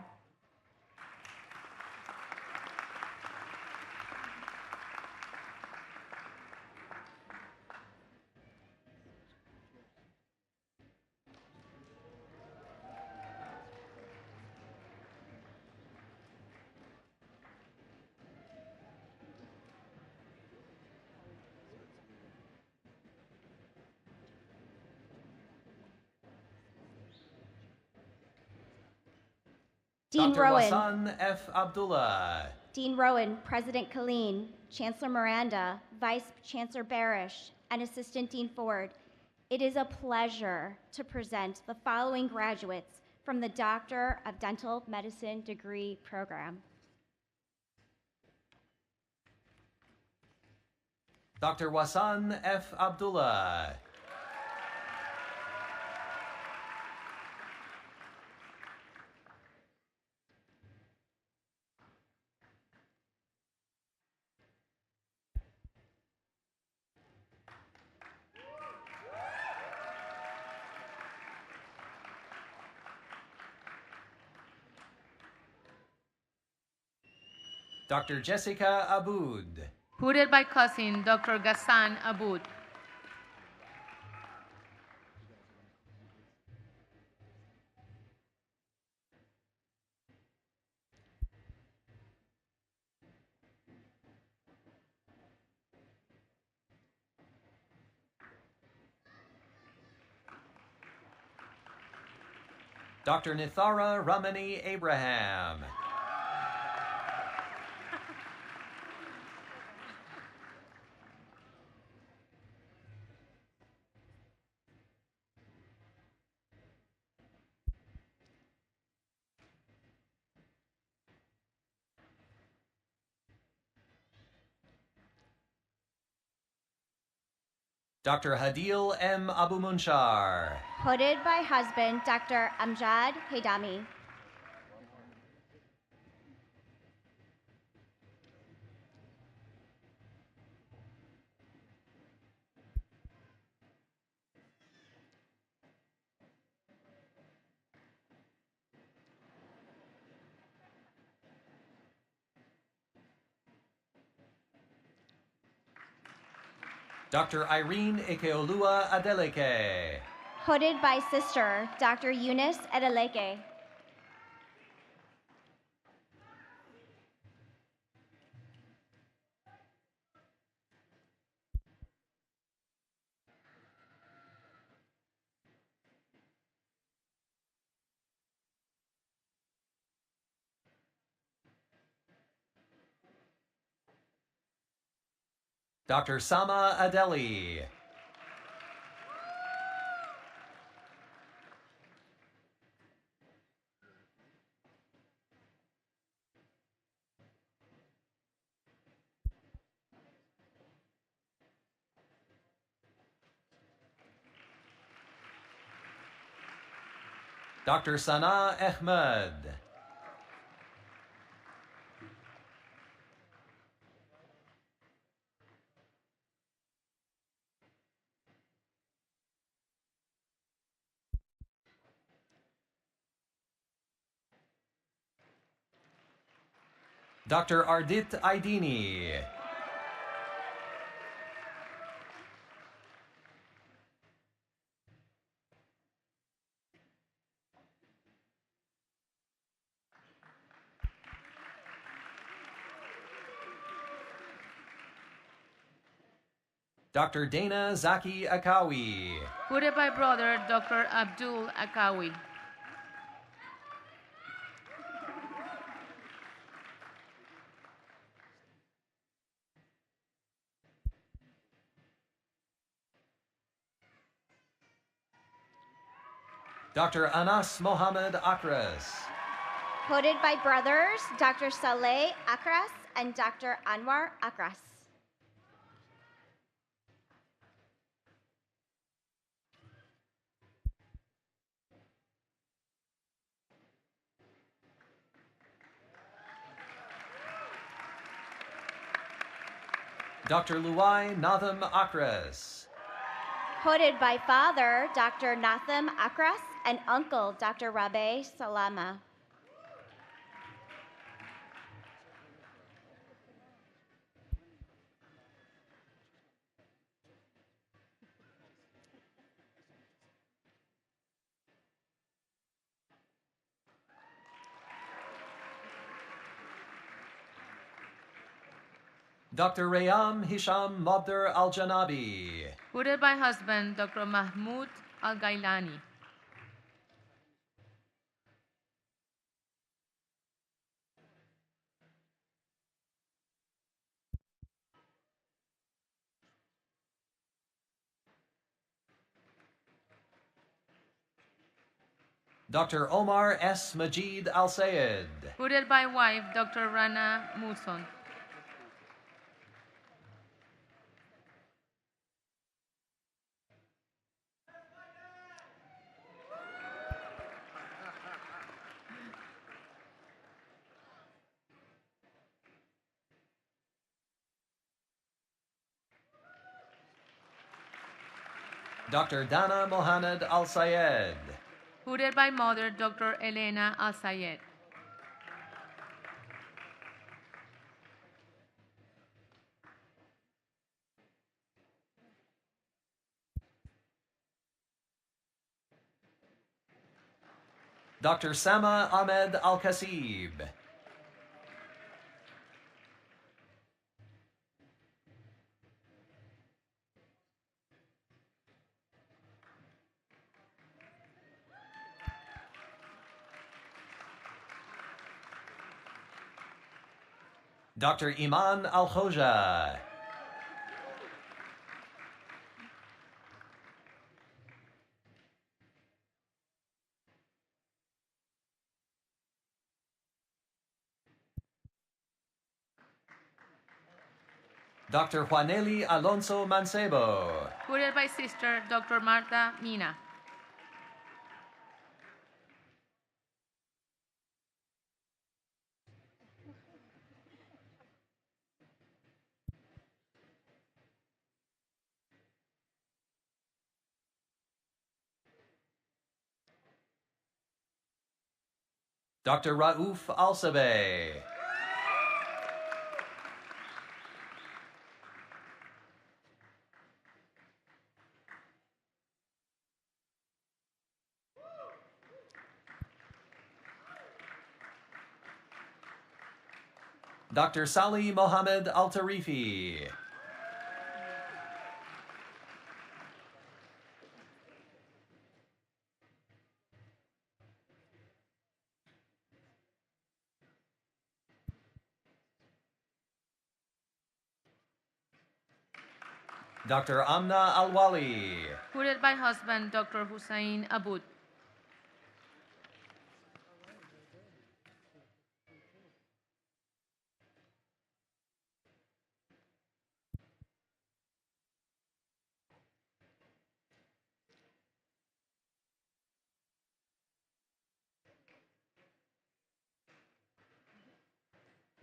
Dean Dr. Rowan. Wassan F. Abdullah. Dean Rowan, President Colleen, Chancellor Miranda, Vice Chancellor Barish, and Assistant Dean Ford, it is a pleasure to present the following graduates from the Doctor of Dental Medicine Degree Program. Dr. Wassan F. Abdullah. Dr. Jessica Aboud. Hooded by cousin Dr. Ghassan Aboud. Dr. Nithara Ramani Abraham. Dr. Hadil M. Abu Munshar. Hooded by husband, Dr. Amjad Haydami. Dr. Irene Ikeolua Adeleke. Hooded by sister, Dr. Eunice Edeleke. Dr. Sama Adeli. Dr. Sana Ahmed. Dr. Ardit Aidini. Dr. Dana Zaki Akawi. Hooded by brother, Dr. Abdul Akawi. Dr. Anas Mohammed Akras. Hooded by brothers, Dr. Saleh Akras and Dr. Anwar Akras. Dr. Luai Natham Akras. Hooded by father, Dr. Natham Akras, and uncle, Dr. Rabe Salama. Dr. Rayam Hisham Mabdar Al-Janabi. Hooded by husband, Dr. Mahmoud Al-Gailani. Dr. Omar S. Majid Al-Sayed. Hooded by wife, Dr. Rana Muson. Dr. Dana Mohamed Al-Sayed. Hooded by mother, Dr. Elena Al-Sayed. Dr. Sama Ahmed Al-Kasib. Dr. Iman Al-Khoja. Dr. Juaneli Alonso Mancebo. Tutored by Sister Dr. Marta Mina. Dr. Raouf Alsabe. Dr. Sali Mohammed Al-Tarifi. Dr. Amna Al-Wali. Tutored by husband Dr. Hussein Abud.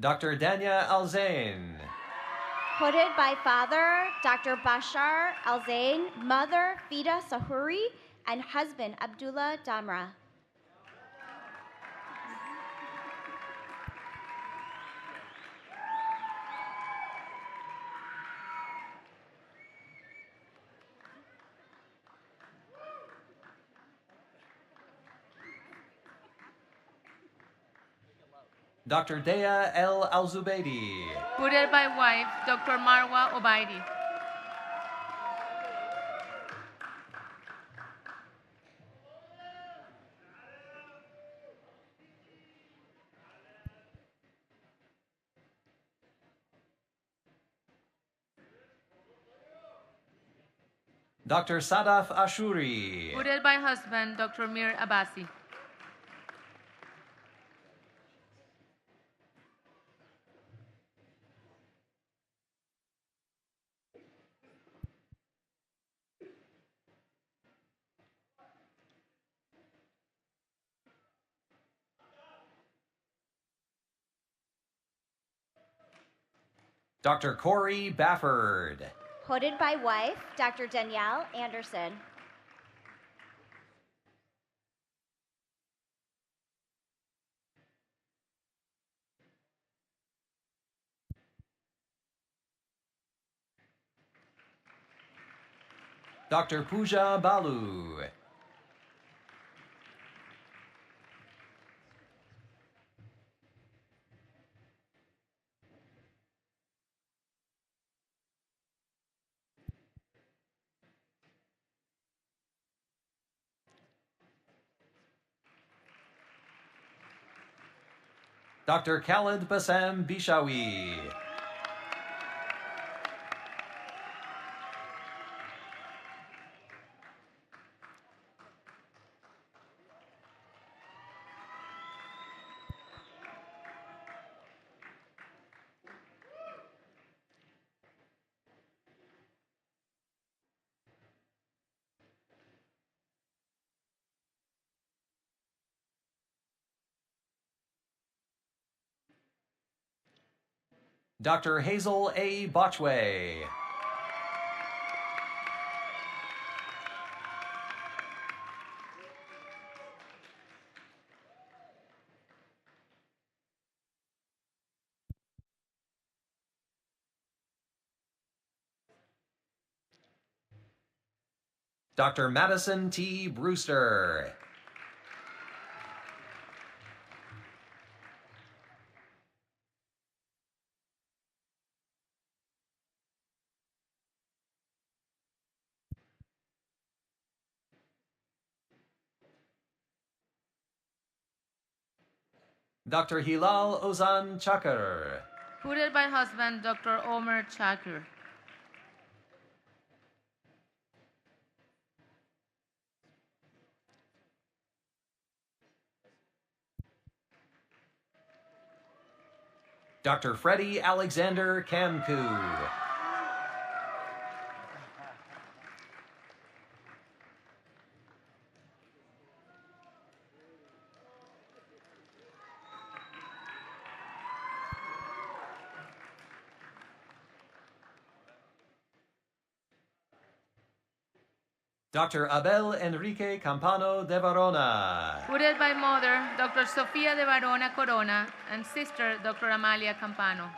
Dr. Dania Al-Zain. Hooded by father, Dr. Bashar Al-Zain, mother, Fida Sahuri, and husband, Abdullah Damra. Dr. Dea El Al-Zubaydi. Tutored by wife Dr. Marwa Obaidi. Dr. Sadaf Ashuri. Tutored by husband Dr. Mir Abasi. Dr. Corey Bafford. Hooded by wife, Dr. Danielle Anderson. Dr. Pooja Balu. Dr. Khalid Bassam Bishawi. Dr. Hazel A. Botchway. Dr. Madison T. Brewster. Dr. Hilal Ozan Chakar. Hooded by husband Dr. Omer Chakir. Dr. Freddie Alexander Kamku. Dr. Abel Enrique Campano de Varona. Hooded by mother Dr. Sofia de Varona Corona and sister Dr. Amalia Campano.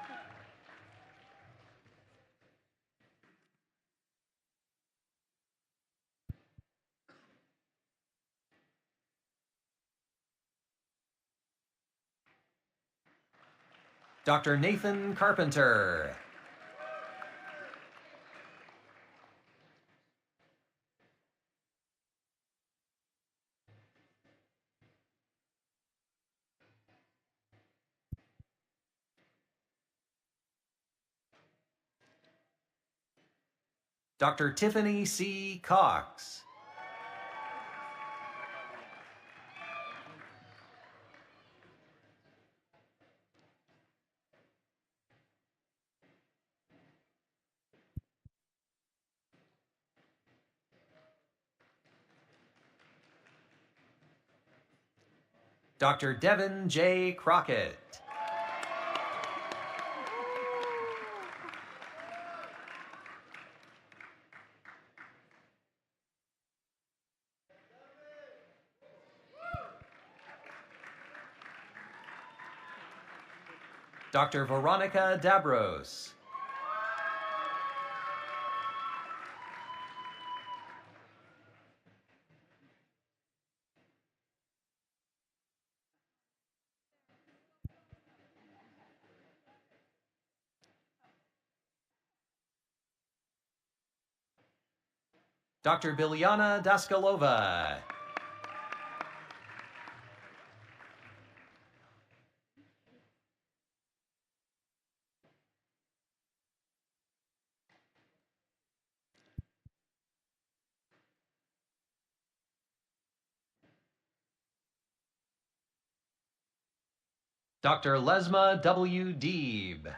Dr. Nathan Carpenter. Dr. Tiffany C. Cox. Dr. Devin J. Crockett. Dr. Veronica Dabros. Dr. Biljana Daskalova. Dr. Lesma W. Deeb.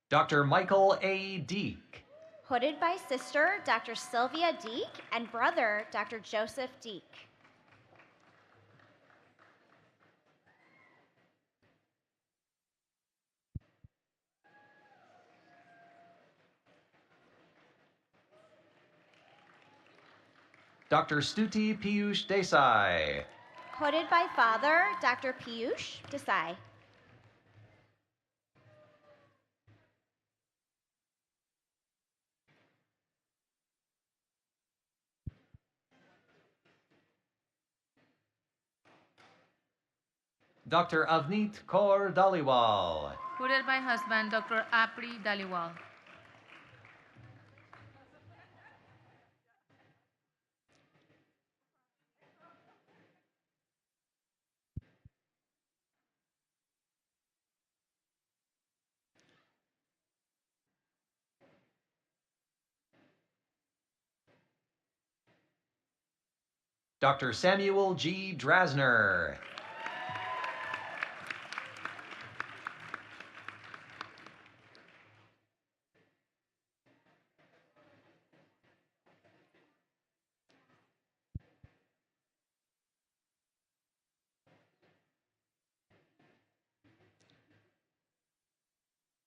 Dr. Michael A. Deek. Hooded by sister Dr. Sylvia Deek and brother Dr. Joseph Deek. Dr. Stuti Piyush Desai. Hooded by father Dr. Piyush Desai. Dr. Avneet Kaur Daliwal. Hooded by husband Dr. Apri Daliwal. Dr. Samuel G. Drasner.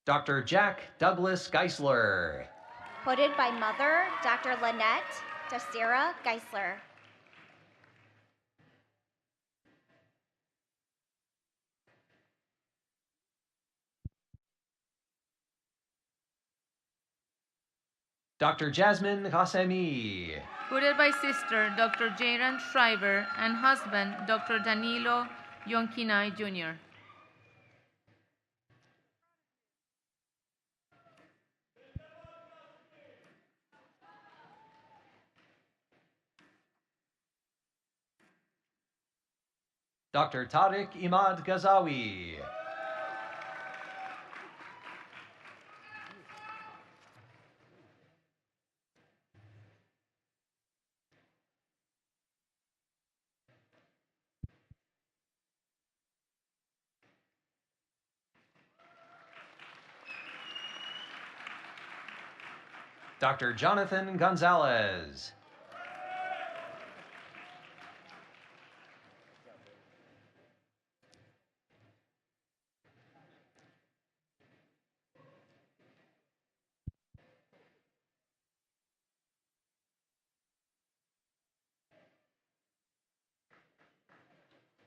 Dr. Jack Douglas Geisler. Hooded by mother Dr. Lynette Dasira Geisler. Dr. Jasmine Qasemi. Hooded by sister Dr. Jairan Shriver and husband Dr. Danilo Yonkinai Jr. Dr. Tariq Imad Ghazawi. Dr. Jonathan Gonzalez.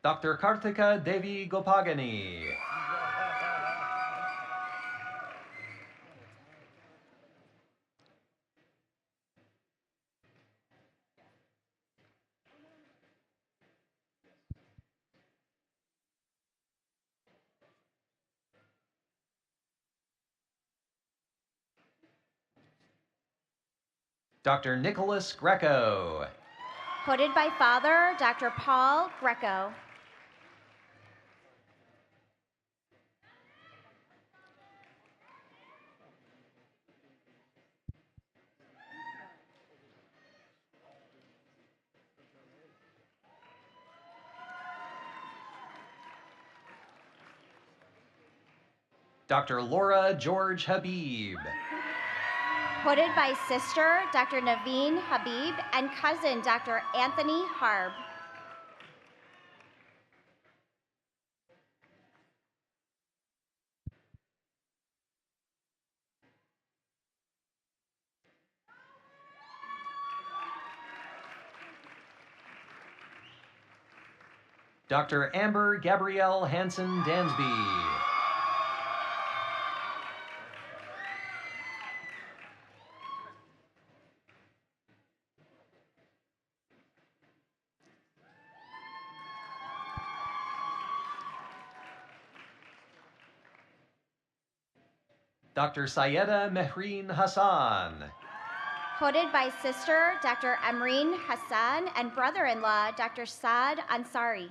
Dr. Karthika Devi Gopagani. Dr. Nicholas Greco. Hooded by Father Dr. Paul Greco. Dr. Laura George Habib. Hooded by Sister Dr. Naveen Habib and cousin Dr. Anthony Harb. Dr. Amber Gabrielle Hansen Dansby. Dr. Sayeda Mehreen Hassan. Hooded by Sister Dr. Amreen Hassan and brother-in-law Dr. Saad Ansari.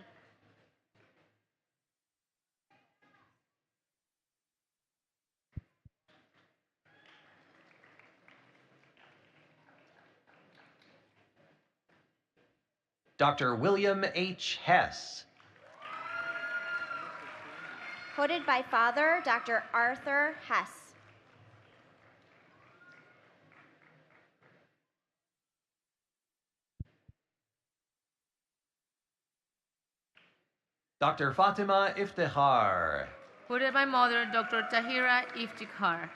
Dr. William H. Hess. Hooded by Father Dr. Arthur Hess. Dr. Fatima Iftikhar. Hooded by Mother Dr. Tahira Iftikhar.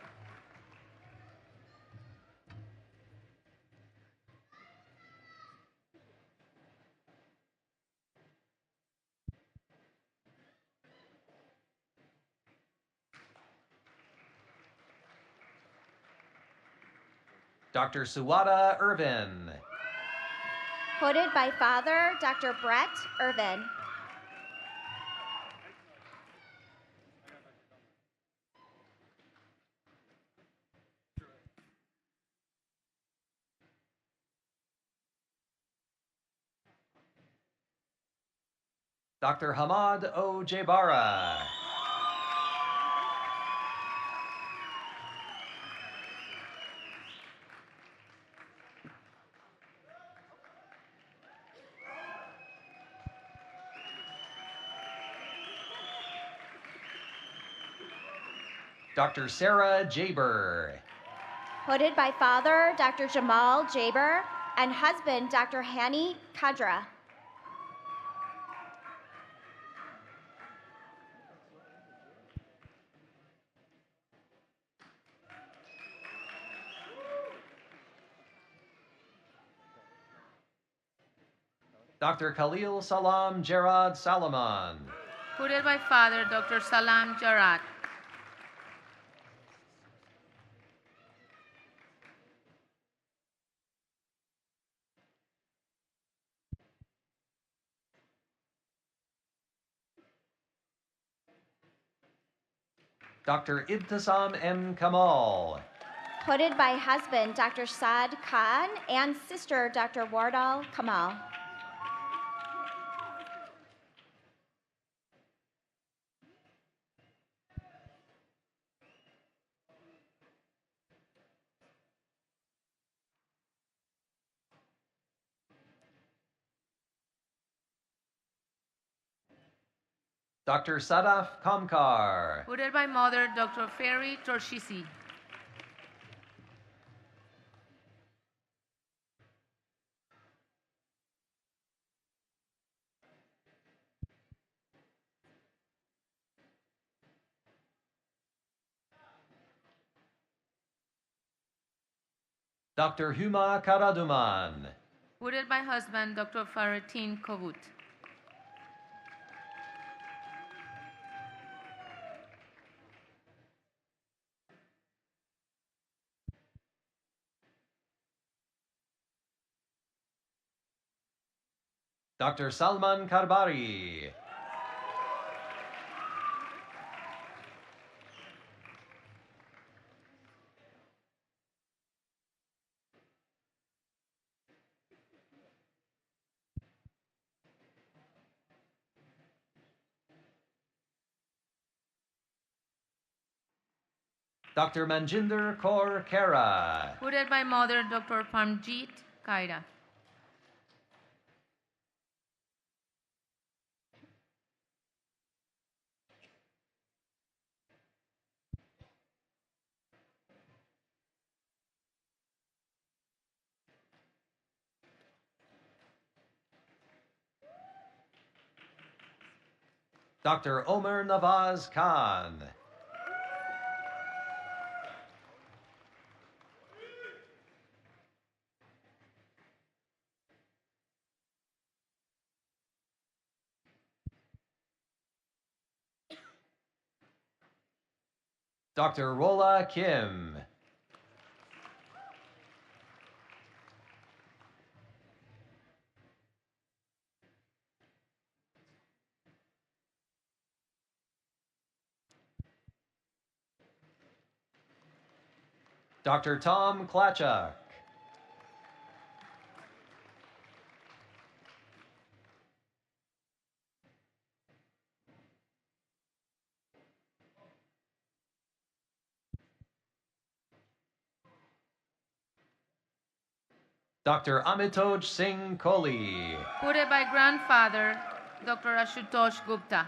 Dr. Suwada Irvin. Hooded by Father Dr. Brett Irvin. Dr. Hamad O. Jabara. Dr. Sarah Jaber. Hooded by Father Dr. Jamal Jaber and husband Dr. Hani Kadra. Dr. Khalil Salam Gerard Salaman. Hooded by Father Dr. Salam Jarat. Dr. Ibtisam M. Kamal. Hooded by husband Dr. Saad Khan and sister Dr. Wardal Kamal. Dr. Sadaf Kamkar. Hooded by mother Dr. Ferry Torshisi. Dr. Huma Karaduman. Hooded by husband Dr. Faratin Kovut. Dr. Salman Karbari. Dr. Manjinder Kaur Kara. Hooded by mother Dr. Parmjeet Kaira. Dr. Omer Nawaz Khan. Dr. Rola Kim. Dr. Tom Klachuk. Dr. Amitoj Singh Kohli. Hooded by grandfather Dr. Ashutosh Gupta.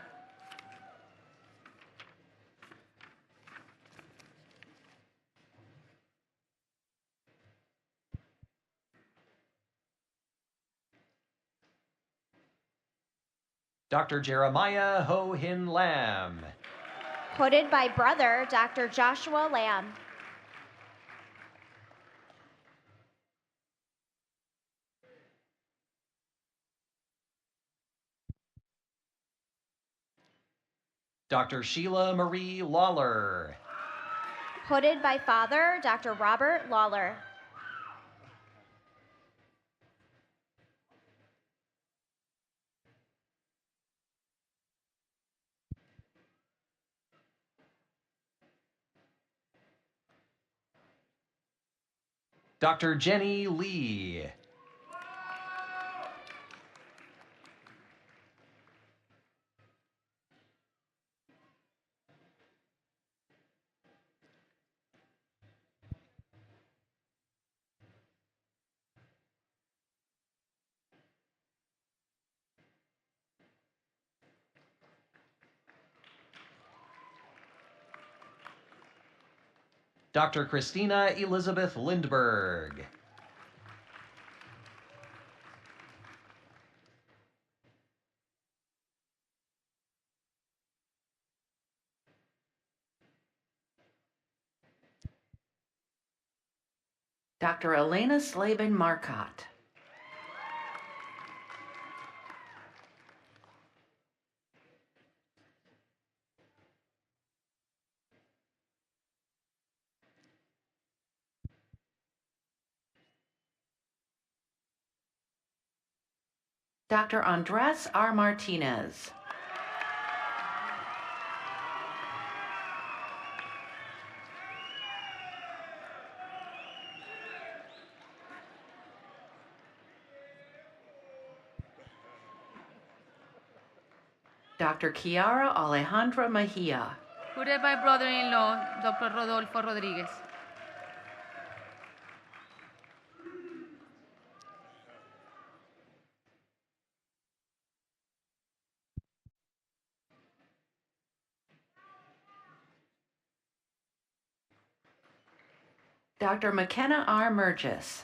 Dr. Jeremiah Ho Hin Lam. Hooded by brother Dr. Joshua Lamb. Dr. Sheila Marie Lawler. Hooded by father Dr. Robert Lawler. Dr. Jenny Lee. Dr. Christina Elizabeth Lindberg. Dr. Elena Slavin Marcotte. Dr. Andres R. Martinez. Dr. Kiara Alejandra Mejia. Hooded by brother-in-law, Dr. Rodolfo Rodriguez. Dr. McKenna R. Murgis.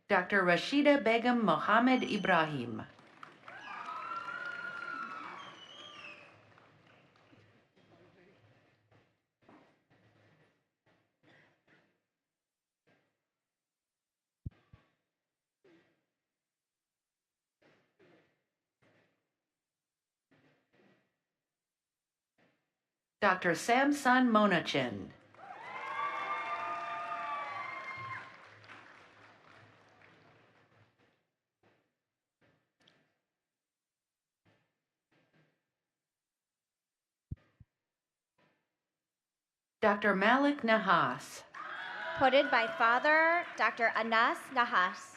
Dr. Rashida Begum Mohammed Ibrahim. Dr. Samson Monachin. Dr. Malik Nahas. Hooded by Father Dr. Anas Nahas.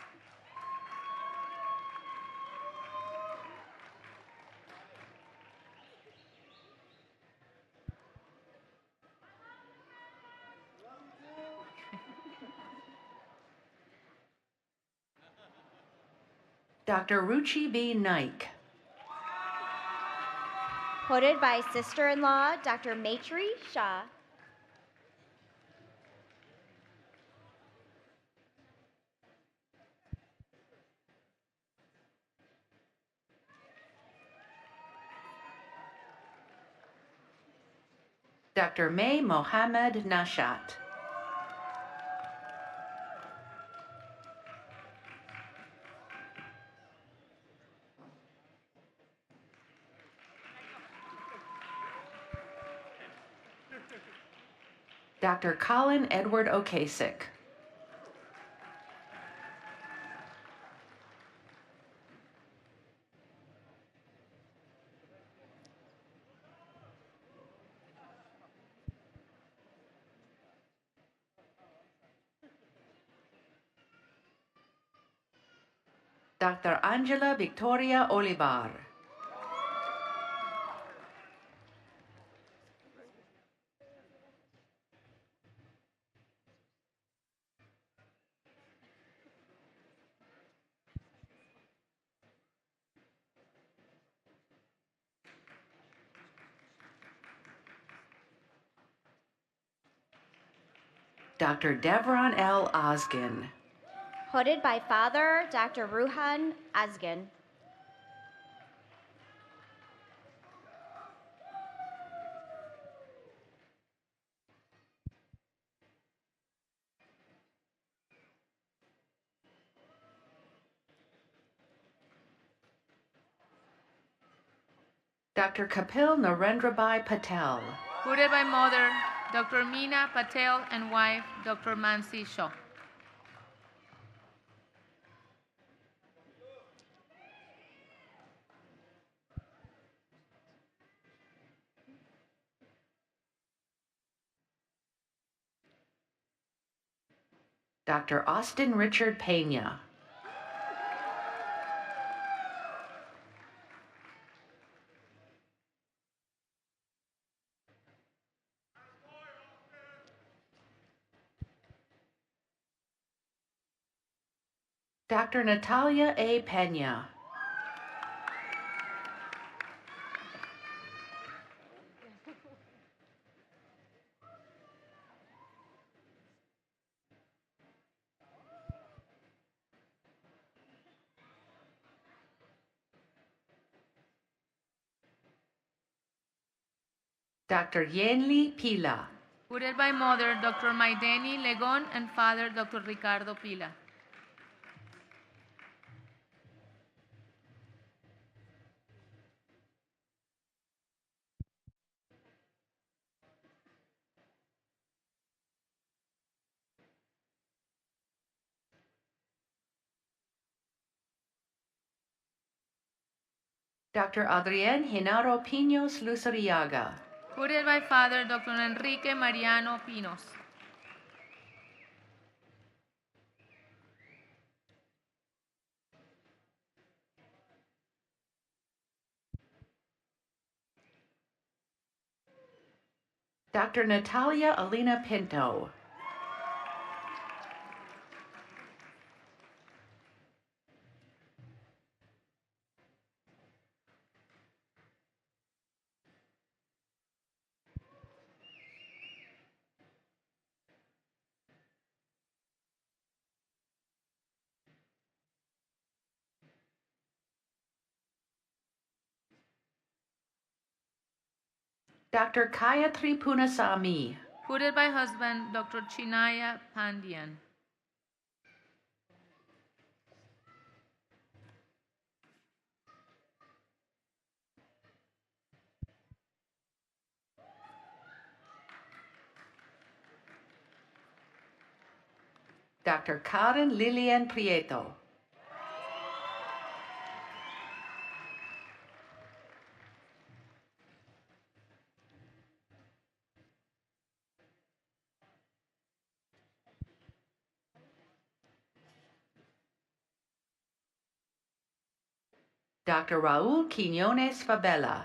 Dr. Ruchi B. Naik. Hooded by sister-in-law Dr. Maitri Shah. Dr. May Mohammed Nashat. Dr. Colin Edward Okasik. Dr. Angela Victoria Olivar. Dr. Devron L. Osgin. Hooded by Father Dr. Ruhan Azgan. Dr. Kapil Narendrabhai Patel. Hooded by mother, Dr. Meena Patel, and wife, Dr. Mansi Shaw. Dr. Austin Richard Pena. Dr. Natalia A. Pena. Dr. Yenli Pila. Hooded by mother, Dr. Maideni Legon, and father, Dr. Ricardo Pila. Dr. Adrián Genaro Pinos Luzariaga. Tutored by Father Dr. Enrique Mariano Pinos. Dr. Natalia Alina Pinto. Dr. Kayatri Punasamy. Tutored by husband Dr. Chinaya Pandian. Dr. Karen Lilian Prieto. Dr. Raul Quiñones Fabela.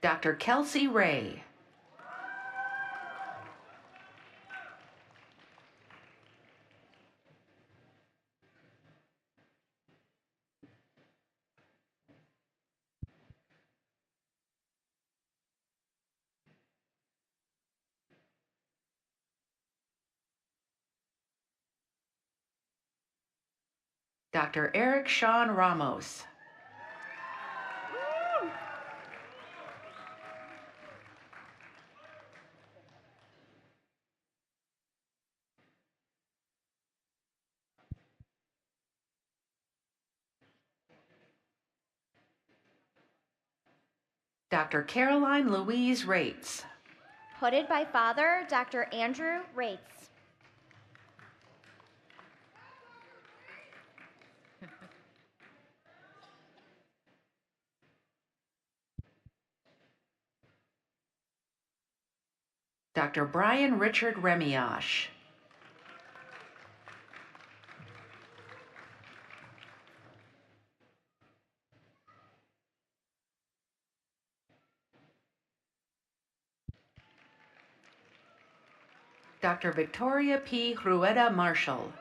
Dr. Kelsey Ray. Dr. Eric Sean Ramos. Dr. Caroline Louise Rates. Hooded by Father Dr. Andrew Rates. Dr. Brian Richard Remiash. Dr. Victoria P. Rueda Marshall.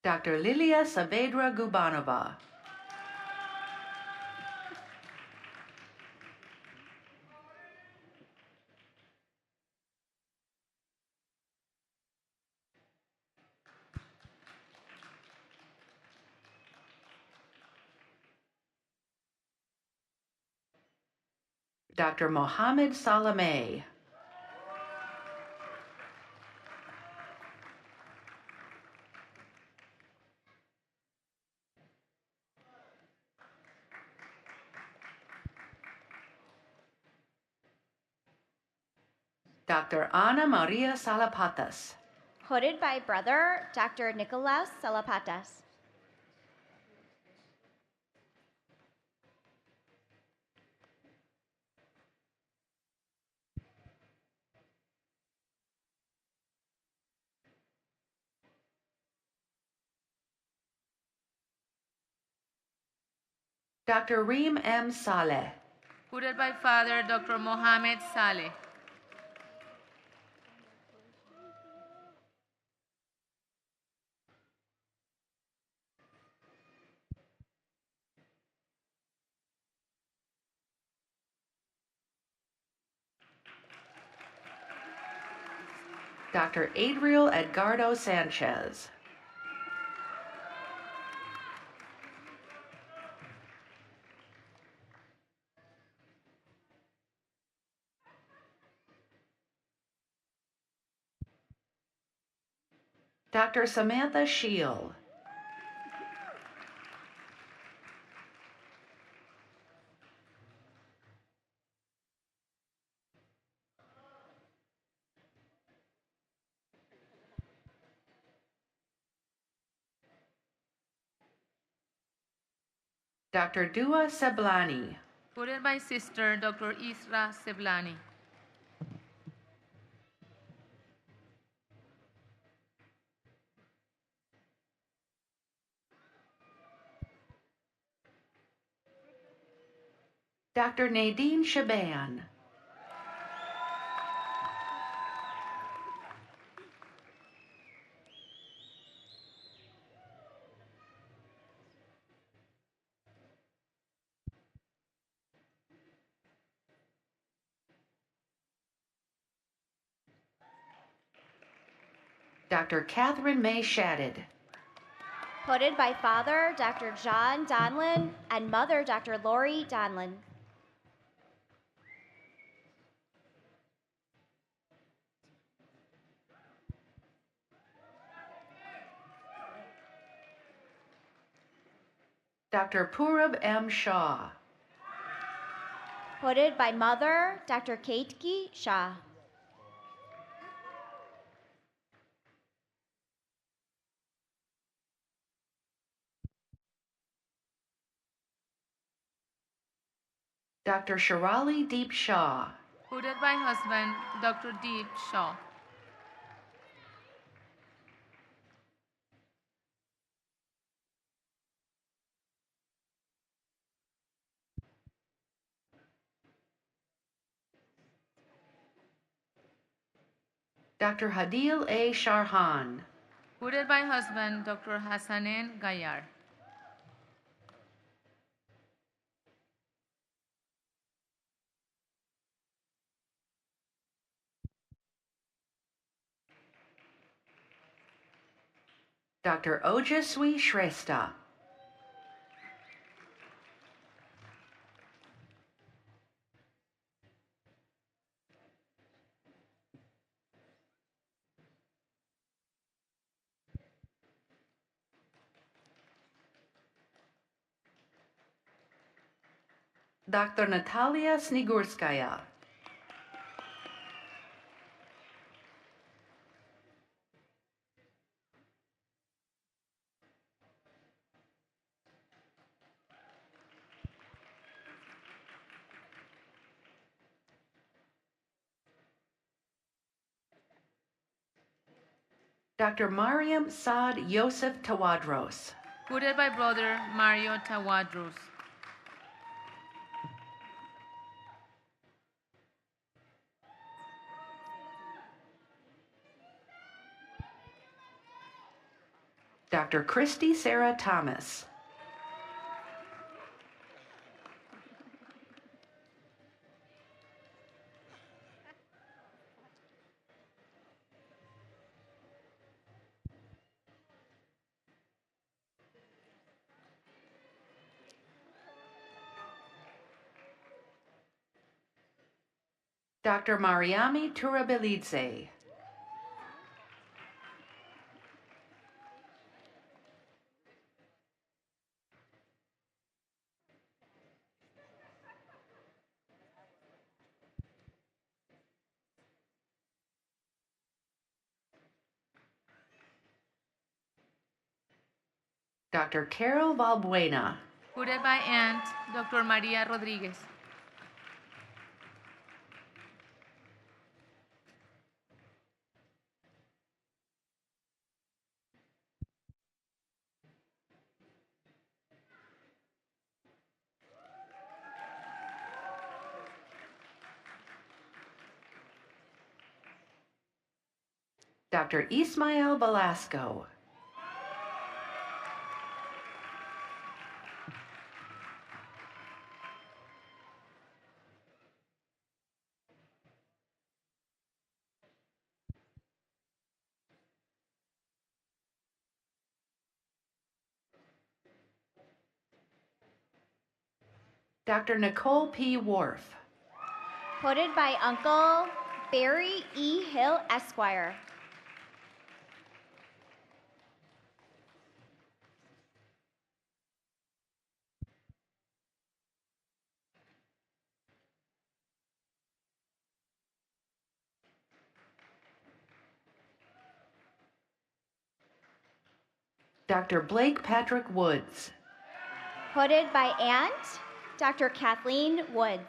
Dr. Lilia Saavedra Gubanova. Dr. Mohammed Salameh. Dr. Ana Maria Salapatas. Hooded by Brother Dr. Nicolas Salapatas. Dr. Reem M. Saleh. Tutored by Father Dr. Mohammed Saleh. Dr. Adriel Edgardo Sanchez. Dr. Samantha Shield. Dr. Dua Seblani. Tutored by Sister Dr. Isra Seblani. Dr. Nadine Shaban. Dr. Catherine May Shaddid. Quoted by Father Dr. John Donlin and Mother Dr. Lori Donlin. Dr. Purab M. Shaw. Quoted by Mother Dr. Ketki Shah. Dr. Shirali Deep Shaw. Tutored by husband Dr. Deep Shaw. Dr. Hadil A. Sharhan. Tutored by husband Dr. Hassanen Gayar. Dr. Ojaswi Shrestha. Dr. Natalia Snigurskaya. Dr. Mariam Saad Yosef Tawadros. Tutored by brother Mario Tawadros. Dr. Christy Sarah Thomas. Dr. Mariami Turabelidze. Dr. Carol Valbuena. Tutored by aunt Dr. Maria Rodriguez. Dr. Ismael Velasco. Dr. Nicole P. Worf. Quoted by Uncle Barry E. Hill, Esquire. Dr. Blake Patrick Woods. Hooded by Aunt, Dr. Kathleen Woods.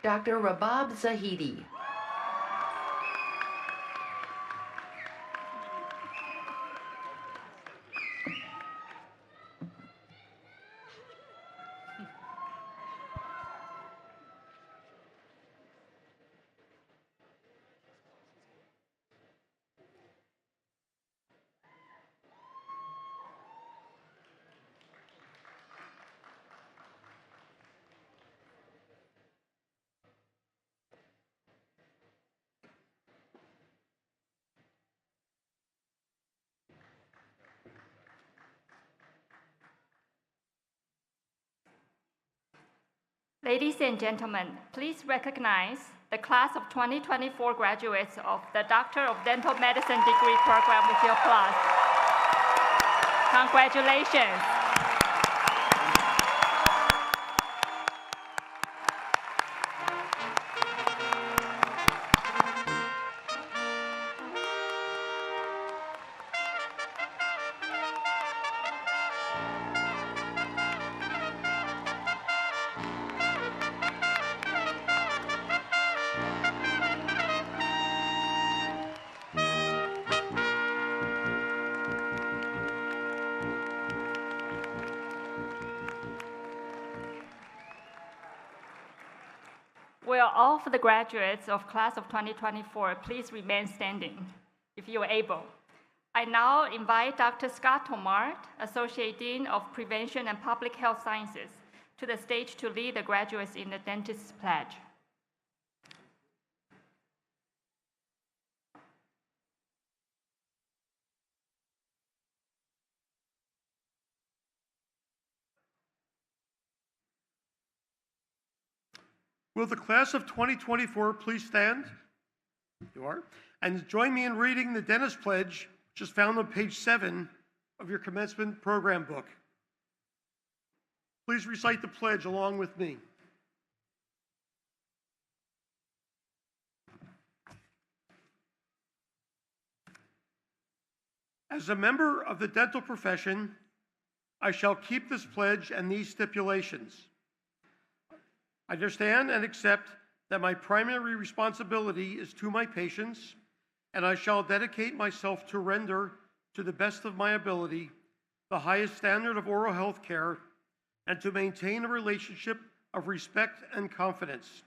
Dr. Rabab Zahidi. Ladies and gentlemen, please recognize the class of 2024 graduates of the Doctor of Dental Medicine degree program with your applause. Congratulations. Will all of the graduates of class of 2024 please remain standing, if you are able. I now invite Dr. Scott Tomart, Associate Dean of Prevention and Public Health Sciences, to the stage to lead the graduates in the Dentist's Pledge. Will the class of 2024 please stand? You are. And join me in reading the Dentist Pledge, which is found on page 7 of your commencement program book. Please recite the pledge along with me. As a member of the dental profession, I shall keep this pledge and these stipulations. I understand and accept that my primary responsibility is to my patients, and I shall dedicate myself to render, to the best of my ability, the highest standard of oral health care, and to maintain a relationship of respect and confidence.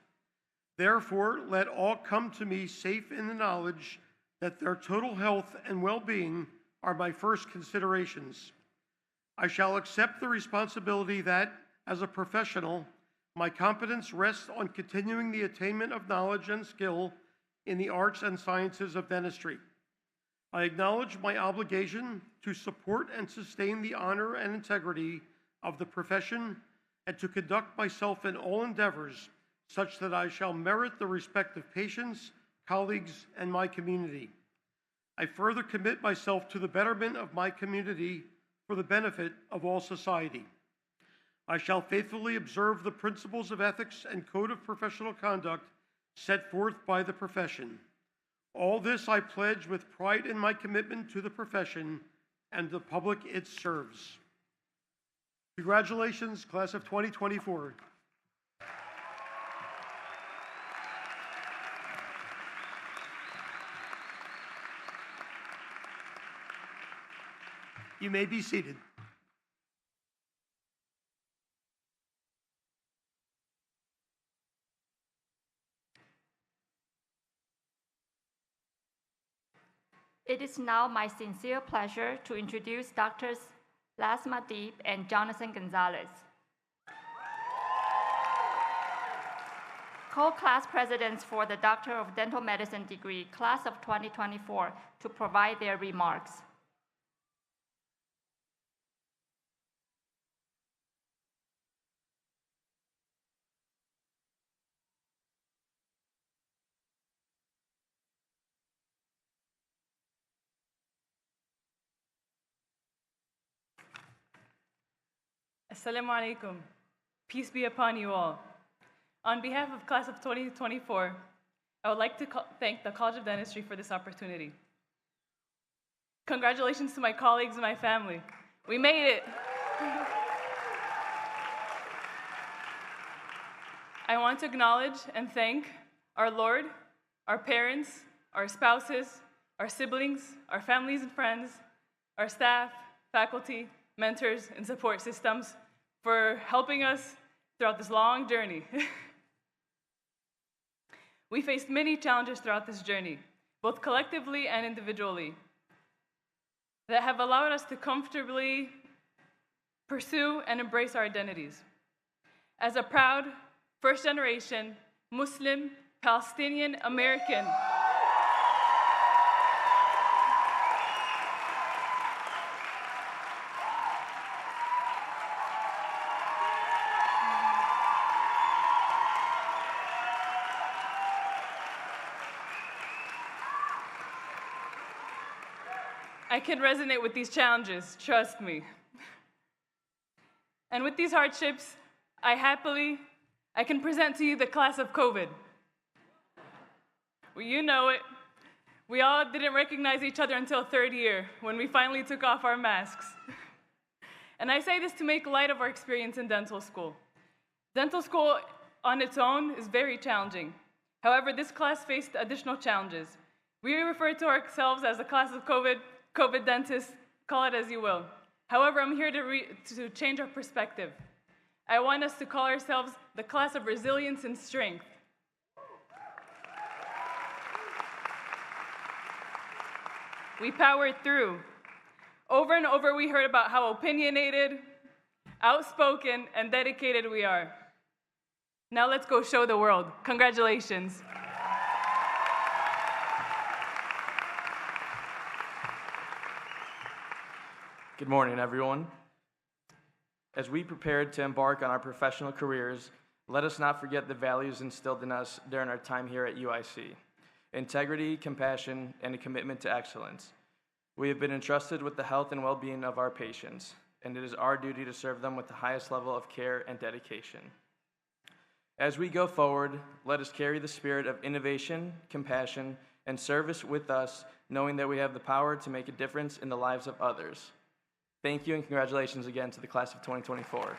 Therefore, let all come to me safe in the knowledge that their total health and well-being are my first considerations. I shall accept the responsibility that, as a professional, my competence rests on continuing the attainment of knowledge and skill in the arts and sciences of dentistry. I acknowledge my obligation to support and sustain the honor and integrity of the profession and to conduct myself in all endeavors such that I shall merit the respect of patients, colleagues, and my community. I further commit myself to the betterment of my community for the benefit of all society. I shall faithfully observe the principles of ethics and code of professional conduct set forth by the profession. All this I pledge with pride in my commitment to the profession and the public it serves. Congratulations, class of 2024. You may be seated. It is now my sincere pleasure to introduce Drs. Lasma Deep and Jonathan Gonzalez, co-class presidents for the Doctor of Dental Medicine degree, class of 2024, to provide their remarks. Assalamu alaikum. Peace be upon you all. On behalf of class of 2024, I would like to thank the College of Dentistry for this opportunity. Congratulations to my colleagues and my family. We made it. I want to acknowledge and thank our Lord, our parents, our spouses, our siblings, our families and friends, our staff, faculty, mentors, and support systems for helping us throughout this long journey. We faced many challenges throughout this journey, both collectively and individually, that have allowed us to comfortably pursue and embrace our identities. As a proud, first-generation, Muslim, Palestinian American, I can resonate with these challenges, trust me. And with these hardships, I can present to you the class of COVID. Well, you know it. We all didn't recognize each other until third year, when we finally took off our masks. And I say this to make light of our experience in dental school. Dental school on its own is very challenging. However, this class faced additional challenges. We refer to ourselves as the class of COVID dentists, call it as you will. However, I'm here to change our perspective. I want us to call ourselves the class of resilience and strength. We powered through. Over and over, we heard about how opinionated, outspoken, and dedicated we are. Now let's go show the world. Congratulations. Good morning, everyone. As we prepared to embark on our professional careers, let us not forget the values instilled in us during our time here at UIC: integrity, compassion, and a commitment to excellence. We have been entrusted with the health and well-being of our patients, and it is our duty to serve them with the highest level of care and dedication. As we go forward, let us carry the spirit of innovation, compassion, and service with us, knowing that we have the power to make a difference in the lives of others. Thank you, and congratulations again to the class of 2024.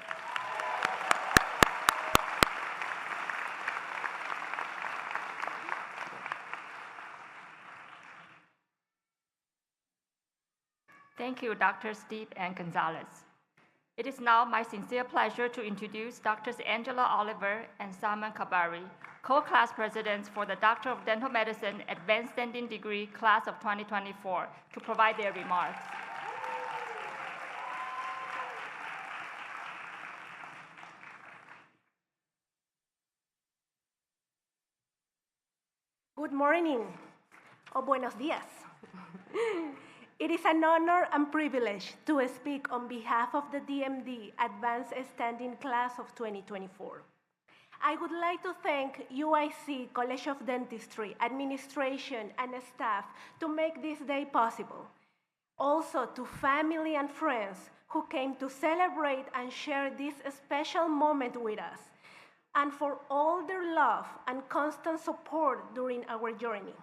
Thank you, Drs. Deep and Gonzalez. It is now my sincere pleasure to introduce Drs. Angela Oliver and Salman Kabari, co-class presidents for the Doctor of Dental Medicine Advanced Standing Degree Class of 2024, to provide their remarks. Good morning, or buenos dias. It is an honor and privilege to speak on behalf of the DMD Advanced Standing Class of 2024. I would like to thank UIC College of Dentistry, administration, and staff to make this day possible. Also to family and friends who came to celebrate and share this special moment with us, and for all their love and constant support during our journey.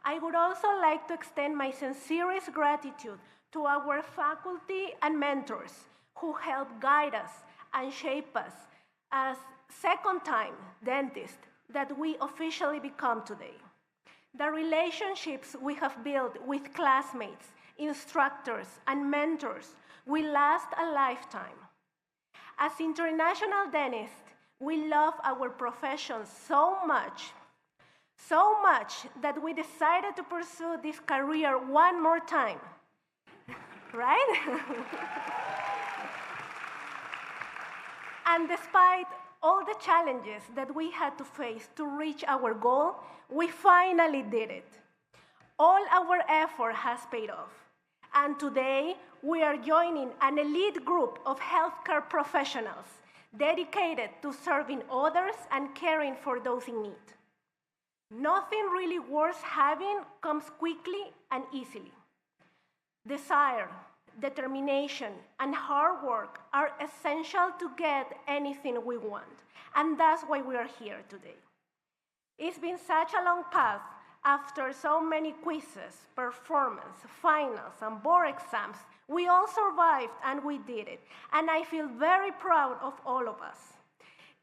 I would also like to extend my sincerest gratitude to our faculty and mentors who helped guide us and shape us as second-time dentists that we officially become today. The relationships we have built with classmates, instructors, and mentors will last a lifetime. As international dentists, we love our profession so much that we decided to pursue this career one more time, right? And despite all the challenges that we had to face to reach our goal, we finally did it. All our effort has paid off. And today, we are joining an elite group of healthcare professionals dedicated to serving others and caring for those in need. Nothing really worth having comes quickly and easily. Desire, determination, and hard work are essential to get anything we want, and that's why we are here today. It's been such a long path after so many quizzes, performance, finals, and board exams. We all survived and we did it, and I feel very proud of all of us.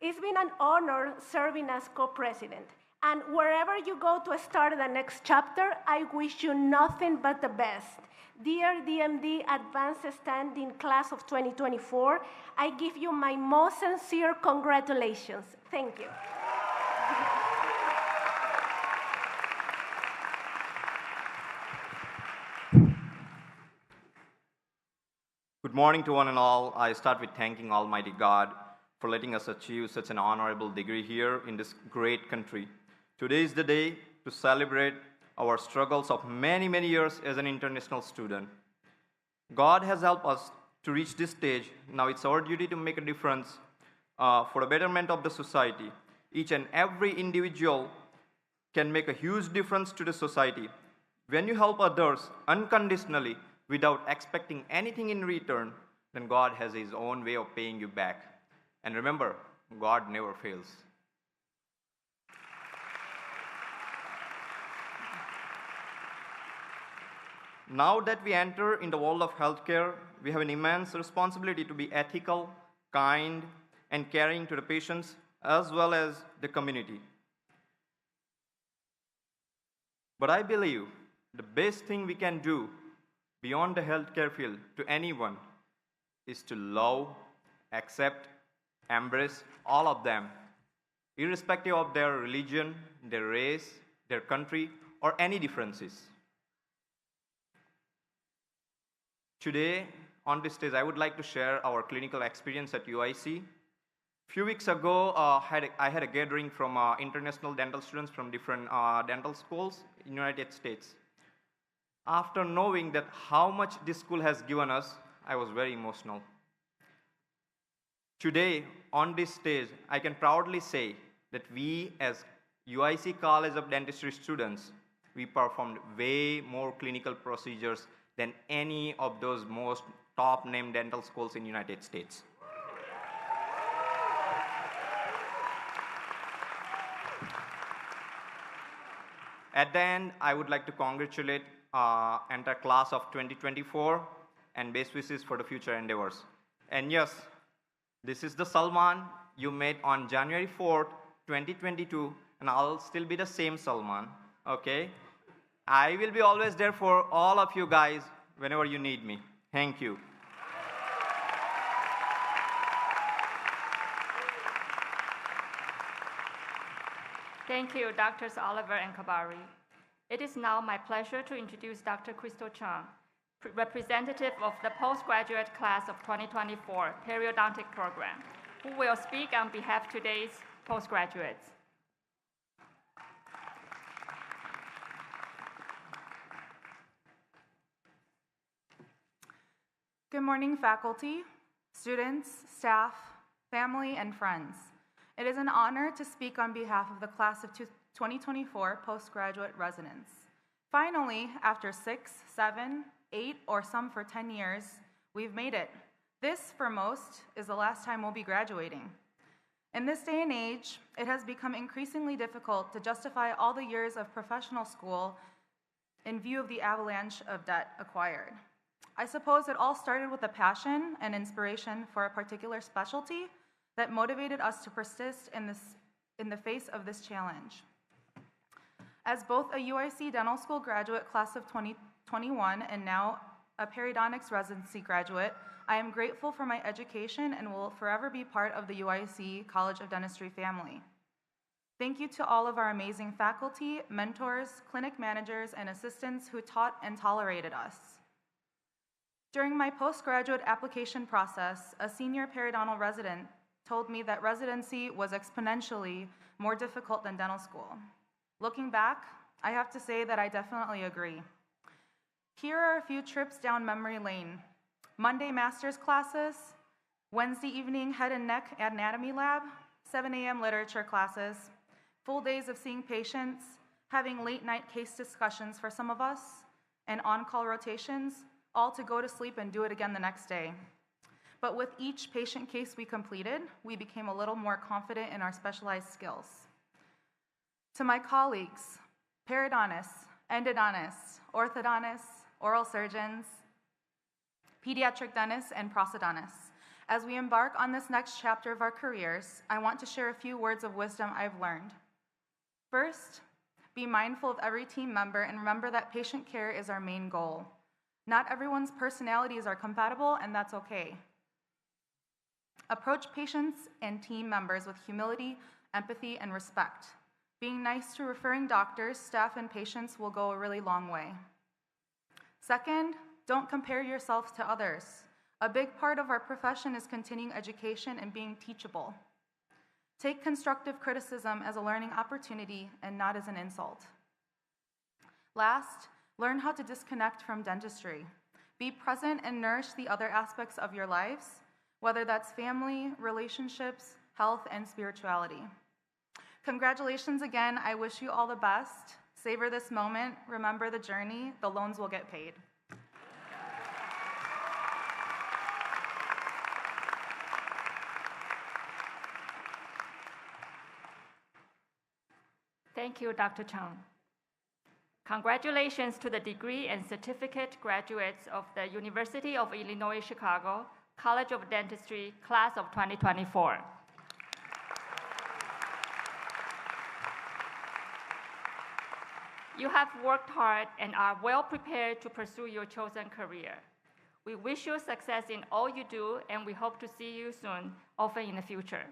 It's been an honor serving as co-president, and wherever you go to start the next chapter, I wish you nothing but the best. Dear DMD Advanced Standing Class of 2024, I give you my most sincere congratulations. Thank you. Good morning to one and all. I start with thanking Almighty God for letting us achieve such an honorable degree here in this great country. Today is the day to celebrate our struggles of many, many years as an international student. God has helped us to reach this stage. Now it's our duty to make a difference for the betterment of the society. Each and every individual can make a huge difference to the society. When you help others unconditionally, without expecting anything in return, then God has His own way of paying you back. And remember, God never fails. Now that we enter in the world of healthcare, we have an immense responsibility to be ethical, kind, and caring to the patients as well as the community. But I believe the best thing we can do beyond the healthcare field to anyone is to love, accept, embrace all of them, irrespective of their religion, their race, their country, or any differences. Today, on this stage, I would like to share our clinical experience at UIC. Few weeks ago, I had a gathering from international dental students from different dental schools in the United States. After knowing that how much this school has given us, I was very emotional. Today, on this stage, I can proudly say that we as UIC College of Dentistry students, we performed way more clinical procedures than any of those most top-named dental schools in the United States. At the end, I would like to congratulate entire class of 2024 and best wishes for the future endeavors. And yes, this is the Salman you met on January 4th, 2022, and I'll still be the same Salman, okay? I will be always there for all of you guys whenever you need me. Thank you. Thank you, Drs. Oliver and Kabari. It is now my pleasure to introduce Dr. Crystal Chung, representative of the postgraduate class of 2024 periodontic program, who will speak on behalf of today's postgraduates. Good morning, faculty, students, staff, family, and friends. It is an honor to speak on behalf of the class of 2024 postgraduate residents. Finally, after 6, 7, 8, or some for 10 years, we've made it. This, for most, is the last time we'll be graduating. In this day and age, it has become increasingly difficult to justify all the years of professional school in view of the avalanche of debt acquired. I suppose it all started with a passion and inspiration for a particular specialty that motivated us to persist in the face of this challenge. As both a UIC Dental School graduate class of 2021 and now a periodontics residency graduate, I am grateful for my education and will forever be part of the UIC College of Dentistry family. Thank you to all of our amazing faculty, mentors, clinic managers, and assistants who taught and tolerated us. During my postgraduate application process, a senior periodontal resident told me that residency was exponentially more difficult than dental school. Looking back, I have to say that I definitely agree. Here are a few trips down memory lane. Monday master's classes, Wednesday evening head and neck anatomy lab, 7 a.m. literature classes, full days of seeing patients, having late night case discussions for some of us, and on-call rotations, all to go to sleep and do it again the next day. But with each patient case we completed, we became a little more confident in our specialized skills. To my colleagues, periodontists, endodontists, orthodontists, oral surgeons, pediatric dentists, and prosthodontists, as we embark on this next chapter of our careers, I want to share a few words of wisdom I've learned. First, be mindful of every team member and remember that patient care is our main goal. Not everyone's personalities are compatible, and that's okay. Approach patients and team members with humility, empathy, and respect. Being nice to referring doctors, staff, and patients will go a really long way. Second, don't compare yourself to others. A big part of our profession is continuing education and being teachable. Take constructive criticism as a learning opportunity and not as an insult. Last, learn how to disconnect from dentistry. Be present and nourish the other aspects of your lives, whether that's family, relationships, health, and spirituality. Congratulations again. I wish you all the best. Savor this moment. Remember the journey. The loans will get paid. Thank you, Dr. Chung. Congratulations to the degree and certificate graduates of the University of Illinois Chicago College of Dentistry, class of 2024. You have worked hard and are well prepared to pursue your chosen career. We wish you success in all you do, and we hope to see you soon, often in the future.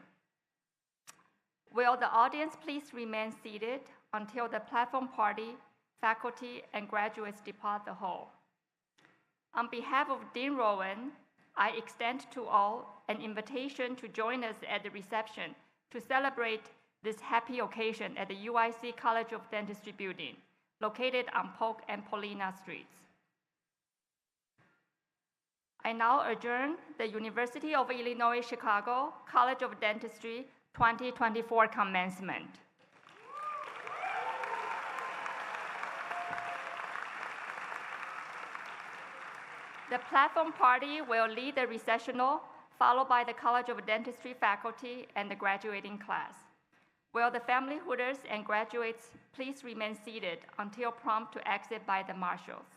Will the audience please remain seated until the platform party, faculty, and graduates depart the hall. On behalf of Dean Rowan, I extend to all an invitation to join us at the reception to celebrate this happy occasion at the UIC College of Dentistry building, located on Polk and Paulina Streets. I now adjourn the University of Illinois Chicago College of Dentistry 2024 commencement. The platform party will lead the recessional, followed by the College of Dentistry faculty and the graduating class. Will the family hooders and graduates please remain seated until prompt to exit by the marshals.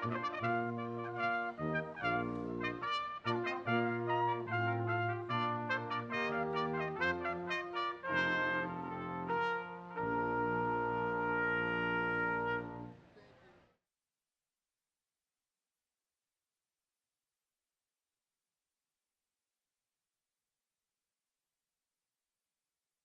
Thank you.